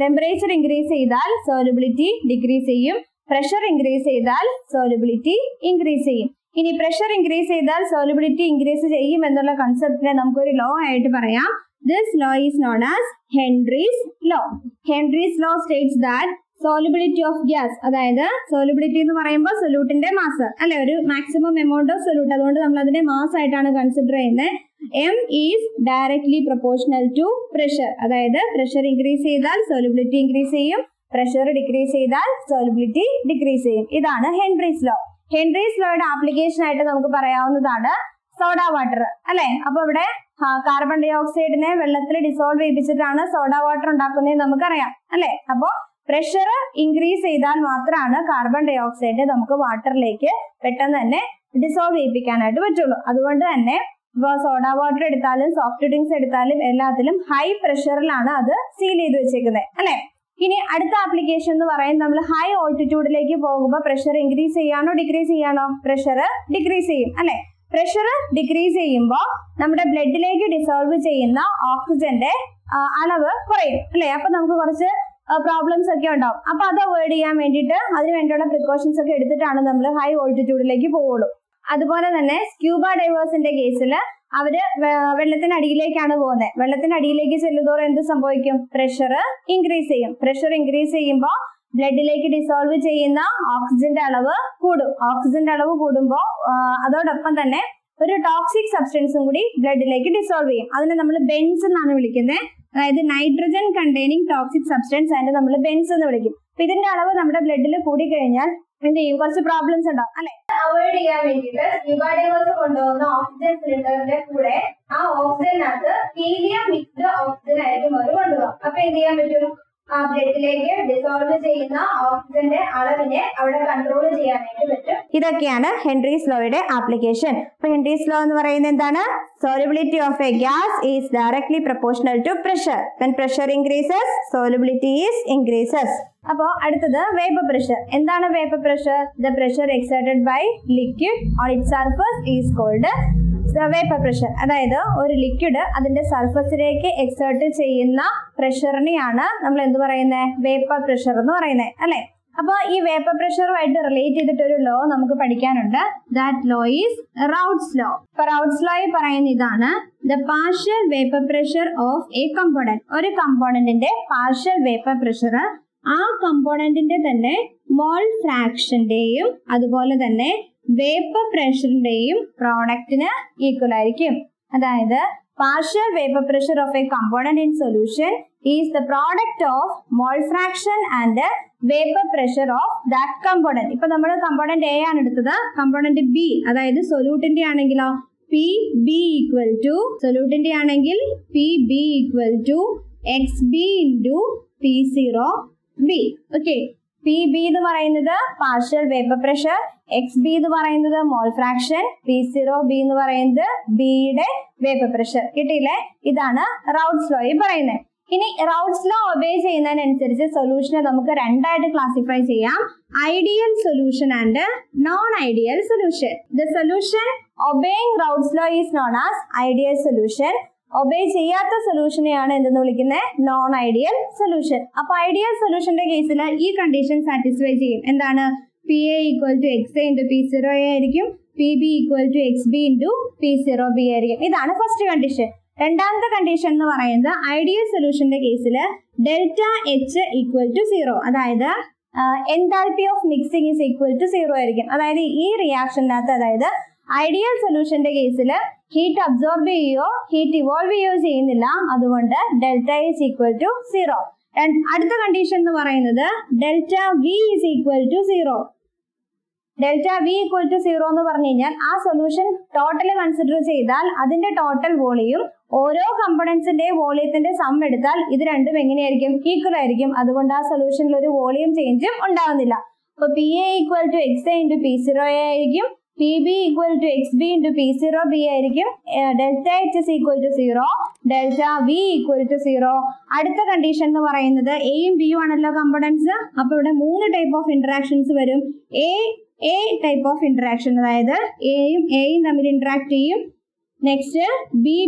ടെമ്പറേച്ചർ ഇൻക്രീസ് ചെയ്താൽ സോലിബിലിറ്റി ഡിക്രീസ് ചെയ്യും. പ്രഷർ ഇൻക്രീസ് ചെയ്താൽ സോലിബിലിറ്റി ഇൻക്രീസ് ചെയ്യും. ഇനി പ്രഷർ ഇൻക്രീസ് ചെയ്താൽ സോലിബിലിറ്റി ഇൻക്രീസ് ചെയ്യും എന്നുള്ള കൺസെപ്റ്റിനെ നമുക്കൊരു ലോ ആയിട്ട് പറയാം. This law is known as Henry's law. Henry's law states that solubility of gas, അതായത് സോലിബിലിറ്റി എന്ന് പറയുമ്പോൾ സൊല്യൂട്ടിന്റെ മാസ്, അല്ലെ? ഒരു മാക്സിമം എമൗണ്ട് ഓഫ് സൊല്യൂട്ട്, അതുകൊണ്ട് നമ്മൾ അതിനെ മാസ് ആയിട്ടാണ് കൺസിഡർ ചെയ്യുന്നത്. M is directly proportional to pressure. അതായത് പ്രഷർ ഇൻക്രീസ് ചെയ്താൽ സോലിബിലിറ്റി ഇൻക്രീസ് ചെയ്യും, പ്രഷർ ഡിക്രീസ് ചെയ്താൽ സോലിബിലിറ്റി ഡിക്രീസ് ചെയ്യും. ഇതാണ് ഹെൻറീസ് ലോ. ഹെൻറീസ് ലോയുടെ ആപ്ലിക്കേഷൻ ആയിട്ട് നമുക്ക് പറയാവുന്നതാണ് സോഡ വാട്ടർ, അല്ലെ? അപ്പൊ ഇവിടെ കാർബൺ ഡൈ ഓക്സൈഡിനെ വെള്ളത്തിൽ ഡിസോൾവ് ചെയ്യിപ്പിച്ചിട്ടാണ് സോഡ വാട്ടർ ഉണ്ടാക്കുന്നത് നമുക്കറിയാം, അല്ലെ? അപ്പോ പ്രഷർ ഇൻക്രീസ് ചെയ്താൽ മാത്രമാണ് കാർബൺ ഡൈ ഓക്സൈഡ് നമുക്ക് വാട്ടറിലേക്ക് പെട്ടെന്ന് തന്നെ ഡിസോൾവ് ചെയ്യിപ്പിക്കാനായിട്ട് പറ്റുള്ളൂ. അതുകൊണ്ട് തന്നെ ഇപ്പോൾ സോഡ വാട്ടർ എടുത്താലും സോഫ്റ്റ് ഡ്രിങ്ക്സ് എടുത്താലും എല്ലാത്തിലും ഹൈ പ്രഷറിലാണ് അത് സീൽ ചെയ്ത് വെച്ചേക്കുന്നത്, അല്ലെ? ഇനി അടുത്ത ആപ്ലിക്കേഷൻ എന്ന് പറയുന്നത് നമ്മൾ ഹൈ ഓൾട്ടിറ്റ്യൂഡിലേക്ക് പോകുമ്പോൾ പ്രഷർ ഇൻക്രീസ് ചെയ്യാനോ ഡിക്രീസ് ചെയ്യാനോ? പ്രഷർ ഡിക്രീസ് ചെയ്യും, അല്ലെ? പ്രഷർ ഡിക്രീസ് ചെയ്യുമ്പോൾ നമ്മുടെ ബ്ലഡിലേക്ക് ഡിസോൾവ് ചെയ്യുന്ന ഓക്സിജന്റെ അളവ് കുറയും, അല്ലെ? അപ്പൊ നമുക്ക് കുറച്ച് പ്രോബ്ലംസ് ഒക്കെ ഉണ്ടാവും. അപ്പൊ അത് അവോയ്ഡ് ചെയ്യാൻ വേണ്ടിയിട്ട് അതിന് വേണ്ടിയുള്ള പ്രിക്കോഷൻസ് ഒക്കെ എടുത്തിട്ടാണ് നമ്മൾ ഹൈ ഓൾട്ടിറ്റ്യൂഡിലേക്ക് പോവുള്ളൂ. അതുപോലെ തന്നെ സ്ക്യൂബ ഡൈവേഴ്സിന്റെ കേസിൽ അവര് വെള്ളത്തിനടിയിലേക്കാണ് പോകുന്നത്. വെള്ളത്തിനടിയിലേക്ക് ചെല്ലുന്നതോടെ എന്ത് സംഭവിക്കും? പ്രഷർ ഇൻക്രീസ് ചെയ്യും. പ്രഷർ ഇൻക്രീസ് ചെയ്യുമ്പോൾ ബ്ലഡിലേക്ക് ഡിസോൾവ് ചെയ്യുന്ന ഓക്സിജന്റെ അളവ് കൂടും. ഓക്സിജന്റെ അളവ് കൂടുമ്പോൾ അതോടൊപ്പം തന്നെ ഒരു ടോക്സിക് സബ്സ്റ്റൻസും കൂടി ബ്ലഡിലേക്ക് ഡിസോൾവ് ചെയ്യും. അതിനെ നമ്മൾ ബെൻസ് എന്നാണ് വിളിക്കുന്നത്. അതായത് നൈട്രജൻ കണ്ടെയ്നിങ് ടോക്സിക് സബ്സ്റ്റൻസ് അതിനെ നമ്മൾ ബെൻസ് എന്ന് വിളിക്കും. അപ്പൊ ഇതിന്റെ അളവ് നമ്മുടെ ബ്ലഡിൽ കൂടി കഴിഞ്ഞാൽ എന്ത് ചെയ്യും? കുറച്ച് പ്രോബ്ലംസ് ഉണ്ടാവും, അല്ലെ? അവോയ്ഡ് ചെയ്യാൻ വേണ്ടിയിട്ട് സ്ക്യൂബ ഡൈവേഴ്സ് കൊണ്ടുപോകുന്ന ഓക്സിജൻ സിലിണ്ടറിന്റെ കൂടെ ആ ഓക്സിജനകത്ത് ഹീലിയം മിക്സ്ഡ് ഓക്സിജൻ ആയിരിക്കും അവർ കൊണ്ടുപോകുക. അപ്പൊ എന്ത് ചെയ്യാൻ പറ്റും? ആ ബ്ലഡിലേക്ക് ഡിസോൾവ് ചെയ്യുന്ന ഓക്സിജന്റെ അളവിനെ അവിടെ കൺട്രോൾ ചെയ്യാനായിട്ട് പറ്റും. ഇതൊക്കെയാണ് ഹെൻറീസ് ലോയുടെ ആപ്ലിക്കേഷൻ. അപ്പൊ ഹെൻറീസ് ലോ എന്ന് പറയുന്നത് എന്താണ്? Solubility of a gas is directly proportional to pressure. When pressure increases, solubility is increases. അപ്പോൾ അടുത്തത് വേപ്പർ പ്രഷർ. എന്താണ് vapour pressure? The pressure exerted by liquid on its surface is called vapour pressure. അതായത് ഒരു liquid അതിന്റെ സർഫസിലേക്ക് exert ചെയ്യുന്ന പ്രഷറിനെയാണ് നമ്മൾ എന്ത് പറയുന്നത്? വേപ്പർ പ്രഷർ എന്ന് പറയുന്നത് അല്ലെ. അപ്പൊ ഈ വേപ്പർ പ്രഷറുമായിട്ട് റിലേറ്റ് ചെയ്തിട്ട് ഒരു ലോ നമുക്ക് പഠിക്കാനുണ്ട്. That law is Raoult's law. ഇപ്പൊ റൗട്ട്സ് ലോ പറയുന്ന ഇതാണ്: the partial vapour pressure of a component. ഒരു കമ്പോണന്റിന്റെ പാർഷ്യൽ വേപ്പർ പ്രഷർ ആ കമ്പോണന്റിന്റെ തന്നെ മോൾ ഫ്രാക്ഷന്റെയും അതുപോലെ തന്നെ വേപ്പർ പ്രഷറിന്റെയും പ്രോഡക്റ്റിന് ഈക്വൽ ആയിരിക്കും. അതായത് partial vapor pressure of a component in solution is the product of mole fraction and vapor pressure of that component. ഇപ്പൊ നമ്മൾ കമ്പോണന്റ് എ ആണ് എടുത്തത്. കമ്പോണന്റ് ബി അതായത് സൊല്യൂട്ടിന്റെ ആണെങ്കിലോ പി ബി ഈക്വൽ ടു സൊല്യൂട്ടിന്റെ ആണെങ്കിൽ P B equal to X B into P zero B. Okay, P B എന്ന് പറയുന്നത് partial vapour pressure, X B എന്ന് പറയുന്നത് mole fraction, P zero B എന്ന് പറയുന്നത് ബിയുടെ വേപ്പർ പ്രഷർ. കിട്ടിയില്ലേ? ഇതാണ് റൗട്ട്സ് ലോ പറയുന്നത്. ഇനി റൗട്ട്സ് ലോ ഒബേ ചെയ്യുന്നതിനനുസരിച്ച് സൊല്യൂഷനെ നമുക്ക് രണ്ടായിട്ട് ക്ലാസിഫൈ ചെയ്യാം: ideal solution and non ideal solution. The solution obeying Raoult's law is known as ideal solution. Obey ചെയ്യാത്ത സൊല്യൂഷനെയാണ് എന്തെന്ന് വിളിക്കുന്നത്? Non ideal solution. അപ്പൊ ഐഡിയൽ സൊല്യൂഷന്റെ കേസിൽ ഈ കണ്ടീഷൻ സാറ്റിസ്ഫൈ ചെയ്യും. എന്താണ്? P A equal to X A into P zero A ആയിരിക്കും, P B equal to X B into P zero B ആയിരിക്കും. ഇതാണ് ഫസ്റ്റ് കണ്ടീഷൻ. രണ്ടാമത്തെ കണ്ടീഷൻ എന്ന് പറയുന്നത് ഐഡിയൽ സൊല്യൂഷന്റെ കേസിൽ delta H equal to zero, അതായത് enthalpy of mixing is equal to zero ആയിരിക്കും. അതായത് ഈ റിയാക്ഷനകത്ത്, അതായത് ഐഡിയൽ സൊല്യൂഷന്റെ കേസിൽ ഹീറ്റ് അബ്സോർബ് ചെയ്യുകയോ ഹീറ്റ് ഇവോൾവ് ചെയ്യുകയോ ചെയ്യുന്നില്ല. അതുകൊണ്ട് delta is equal to zero. അടുത്ത കണ്ടീഷൻ എന്ന് പറയുന്നത് delta V is equal to zero. Delta V equal to zero എന്ന് പറഞ്ഞു കഴിഞ്ഞാൽ ആ സൊല്യൂഷൻ ടോട്ടൽ കൺസിഡർ ചെയ്താൽ അതിന്റെ ടോട്ടൽ വോളിയം ഓരോ കമ്പോണൻസിന്റെ വോളിയത്തിന്റെ സം എടുത്താൽ ഇത് രണ്ടും എങ്ങനെയായിരിക്കും? ഈക്വൽ ആയിരിക്കും. അതുകൊണ്ട് ആ സൊല്യൂഷനിൽ ഒരു വോളിയം ചേഞ്ചും ഉണ്ടാവുന്നില്ല. അപ്പൊ P A equal to X A into P zero A ആയിരിക്കും, P B equal to X B into P zero B ആയിരിക്കും, delta H is equal to zero, delta V equal to zero. അടുത്ത condition എന്ന് പറയുന്നത് എയും ബിയും ആണല്ലോ components. അപ്പൊ ഇവിടെ 3 ടൈപ്പ് ഓഫ് ഇന്ററാക്ഷൻസ് വരും. എ ടൈപ്പ് ഓഫ് ഇന്ററാക്ഷൻ, അതായത് എയും തമ്മിൽ ഇന്ററാക്ട് ചെയ്യും. Next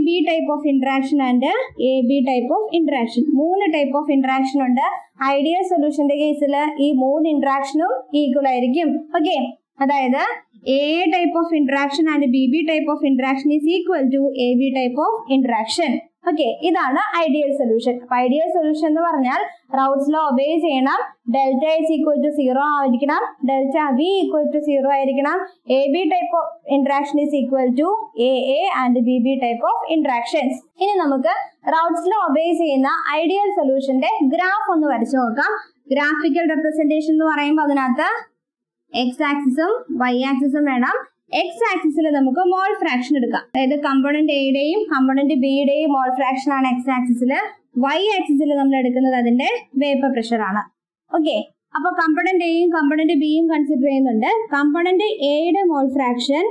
B type of interaction and A B type of interaction. 3 type of interaction ഉണ്ട്. ഐഡിയൽ സൊല്യൂഷന്റെ കേസിൽ ഈ 3 ഇന്ററാക്ഷനും ഈക്വൽ ആയിരിക്കും. ഓക്കെ, അതായത് A type of interaction and B type of interaction is equal to A B type of interaction. Okay, ഇതാണ് ideal solution. അപ്പൊ ideal solution എന്ന് പറഞ്ഞാൽ റൗട്ട്സ് ലോ ഒബേ ചെയ്യണം. Delta is equal to zero ആയിരിക്കണം, delta V equal to zero ആയിരിക്കണം, A B type of interaction is equal to A and B type of interactions. ഇനി നമുക്ക് routes law obey ചെയ്യുന്ന ideal സൊല്യൂഷന്റെ graph ഒന്ന് വരച്ചു നോക്കാം. ഗ്രാഫിക്കൽ റെപ്രസെന്റേഷൻ എന്ന് പറയുമ്പോൾ അതിനകത്ത് എക്സ് ആക്സിസും വൈ ആക്സിസും വേണം. എക്സ് ആക്സിസിൽ നമുക്ക് മോൾ ഫ്രാക്ഷൻ എടുക്കാം. അതായത് കമ്പോണന്റ് എയുടെയും കമ്പോണന്റ് ബിയുടെയും മോൾ ഫ്രാക്ഷൻ ആണ് എക്സ് ആക്സിസിൽ. വൈ ആക്സിസിൽ നമ്മൾ എടുക്കുന്നത് അതിന്റെ വേപ്പർ പ്രഷർ ആണ്. ഓക്കെ, അപ്പൊ കമ്പോണന്റ് എയും കമ്പോണന്റ് ബിയും കൺസിഡർ ചെയ്യുന്നുണ്ട്. കമ്പോണന്റ് എയുടെ mole fraction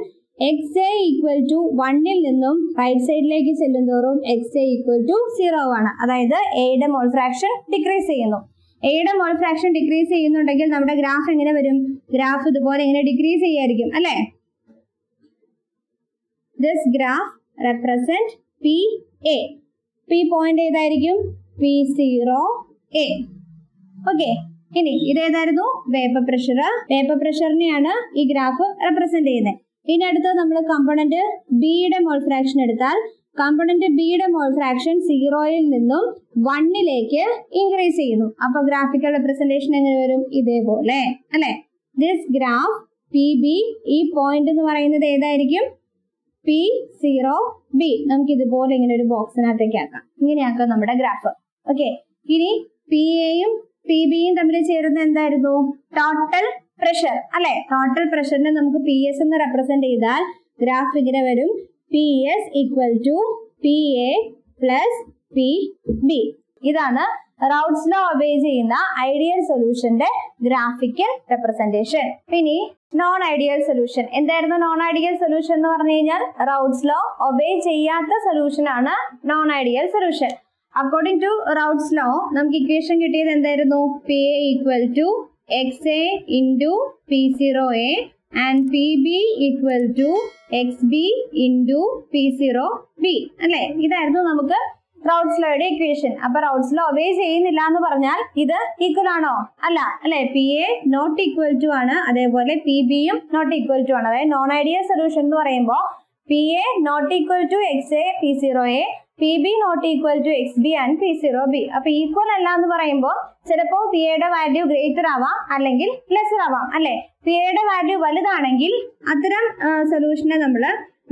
X A equal to 1ൽ നിന്നും റൈറ്റ് സൈഡിലേക്ക് ചെല്ലുന്തോറും എക്സ് എ ഈക്വൽ ടു 0 ആണ്. അതായത് എയുടെ മോൾ ഫ്രാക്ഷൻ ഡിക്രീസ് ചെയ്യുന്നു. എയുടെ മോൾ ഫ്രാക്ഷൻ ഡിക്രീസ് ചെയ്യുന്നുണ്ടെങ്കിൽ നമ്മുടെ ഗ്രാഫ് എങ്ങനെ വരും? ഗ്രാഫ് ഇതുപോലെ ഇങ്ങനെ ഡിക്രീസ് ചെയ്യായിരിക്കും അല്ലെ. This graph represent P A. P point ഏതായിരിക്കും? P0 A. ഓക്കെ, ഇനി ഇതേതായിരുന്നു? Vapour pressure. വേപ്പർ പ്രഷറിനെയാണ് ഈ ഗ്രാഫ് റെപ്രസെന്റ് ചെയ്യുന്നത്. ഇനി അടുത്ത് നമ്മൾ കമ്പോണന്റ് ബിയുടെ മോൾ ഫ്രാക്ഷൻ എടുത്താൽ കമ്പോണന്റ് ബിയുടെ മോൾ ഫ്രാക്ഷൻ 0ൽ നിന്നും 1ലേക്ക് ഇൻക്രീസ് ചെയ്യുന്നു. അപ്പൊ ഗ്രാഫിക്കൽ റെപ്രസെന്റേഷൻ എങ്ങനെ വരും? ഇതേപോലെ അല്ലെ. ദിസ് ഗ്രാഫ് പി ബി, ഈ പോയിന്റ് എന്ന് പറയുന്നത് ഏതായിരിക്കും? P0B. നമുക്ക് ഇതുപോലെ ഇങ്ങനെ ഒരു ബോക്സിനകത്തേക്ക് ആക്കാം. ഇങ്ങനെയാക്കാം നമ്മുടെ ഗ്രാഫ്. ഓക്കെ, ഇനി പി എയും പി ബിയും തമ്മിൽ ചേരുന്ന എന്തായിരുന്നു? ടോട്ടൽ പ്രഷർ അല്ലെ. ടോട്ടൽ പ്രഷറിനെ നമുക്ക് പി എസ് എന്ന് റെപ്രസെന്റ് ചെയ്താൽ ഗ്രാഫ് ഇങ്ങനെ വരും. P S equal to P A plus P B. ഇതാണ് റൗട്ട്സ് ലോ ഒബേ ചെയ്യുന്ന ഐഡിയൽ സൊല്യൂഷന്റെ ഗ്രാഫിക്കൽ റെപ്രസെന്റേഷൻ. ഇനി നോൺ ഐഡിയൽ സൊല്യൂഷൻ. എന്തായിരുന്നു നോൺ ഐഡിയൽ സൊല്യൂഷൻ എന്ന് പറഞ്ഞു കഴിഞ്ഞാൽ റൗട്ട്സ് ലോ ഒബേ ചെയ്യാത്ത സൊല്യൂഷൻ ആണ് non ideal solution. According to Raoult's law നമുക്ക് ഇക്വേഷൻ കിട്ടിയത് എന്തായിരുന്നു? P A equal to X A into P zero A and PB equal to XB into P0B അല്ലേ? ഇതായിരുന്നു നമുക്ക് റൗൾട്ട്സ് ലോയുടെ ഇക്വേഷൻ. അപ്പൊ റൗൾട്ട്സ് ലോ ഒബേ ചെയ്യുന്നില്ല എന്ന് പറഞ്ഞാൽ ഇത് ഈക്വൽ ആണോ? അല്ല അല്ലെ? PA നോട്ട് ഈക്വൽ ടു ആണ്, അതേപോലെ PBയും നോട്ട് ഈക്വൽ ടു ആണ്. അതായത് നോൺ ഐഡിയൽ സൊല്യൂഷൻ എന്ന് പറയുമ്പോൾ PA not equal to XA P0A, PB not equal to XB and P0B. അപ്പൊ ഈക്വൽ അല്ല എന്ന് പറയുമ്പോൾ ചിലപ്പോൾ PAയുടെ വാല്യൂ ഗ്രേറ്റർ ആവാം അല്ലെങ്കിൽ ലെസർ ആവാം അല്ലെ? PAയുടെ വാല്യൂ വലുതാണെങ്കിൽ അത്തരം സൊല്യൂഷനെ നമ്മൾ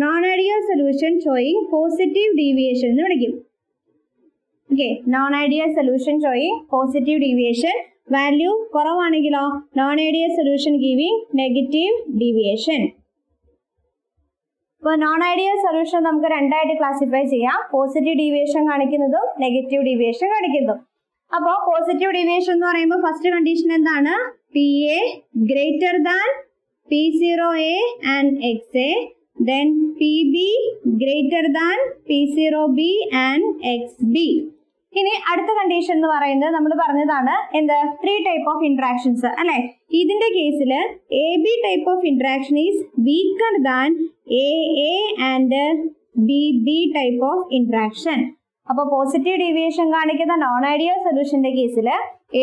non ideal solution showing positive deviation എന്ന് വിളിക്കും. Okay, non ideal solution showing positive deviation. Value കുറവാണെങ്കിലോ non ideal solution giving negative deviation. ഇപ്പോൾ നോൺ ഐഡിയൽ സൊല്യൂഷൻ നമുക്ക് രണ്ടായിട്ട് ക്ലാസിഫൈ ചെയ്യാം, പോസിറ്റീവ് ഡീവിയേഷൻ കാണിക്കുന്നതും നെഗറ്റീവ് ഡീവിയേഷൻ കാണിക്കുന്നതും. അപ്പോൾ പോസിറ്റീവ് ഡീവിയേഷൻ എന്ന് പറയുമ്പോൾ ഫസ്റ്റ് കണ്ടീഷൻ എന്താണ്? PA greater than P0A and XA, then PB greater than P0B and XB. ഇനി അടുത്ത കണ്ടീഷൻ എന്ന് പറയുന്നത് നമ്മൾ പറഞ്ഞതാണ് എന്ത്? 3 ടൈപ്പ് ഓഫ് ഇന്ററാക്ഷൻസ് അല്ലെ? ഇതിന്റെ കേസിൽ AB type of interaction is weaker than AA and BB type of interaction. അപ്പൊ പോസിറ്റീവ് ഡീവിയേഷൻ കാണിക്കുന്ന നോൺ ഐഡിയൽ സൊല്യൂഷന്റെ കേസിൽ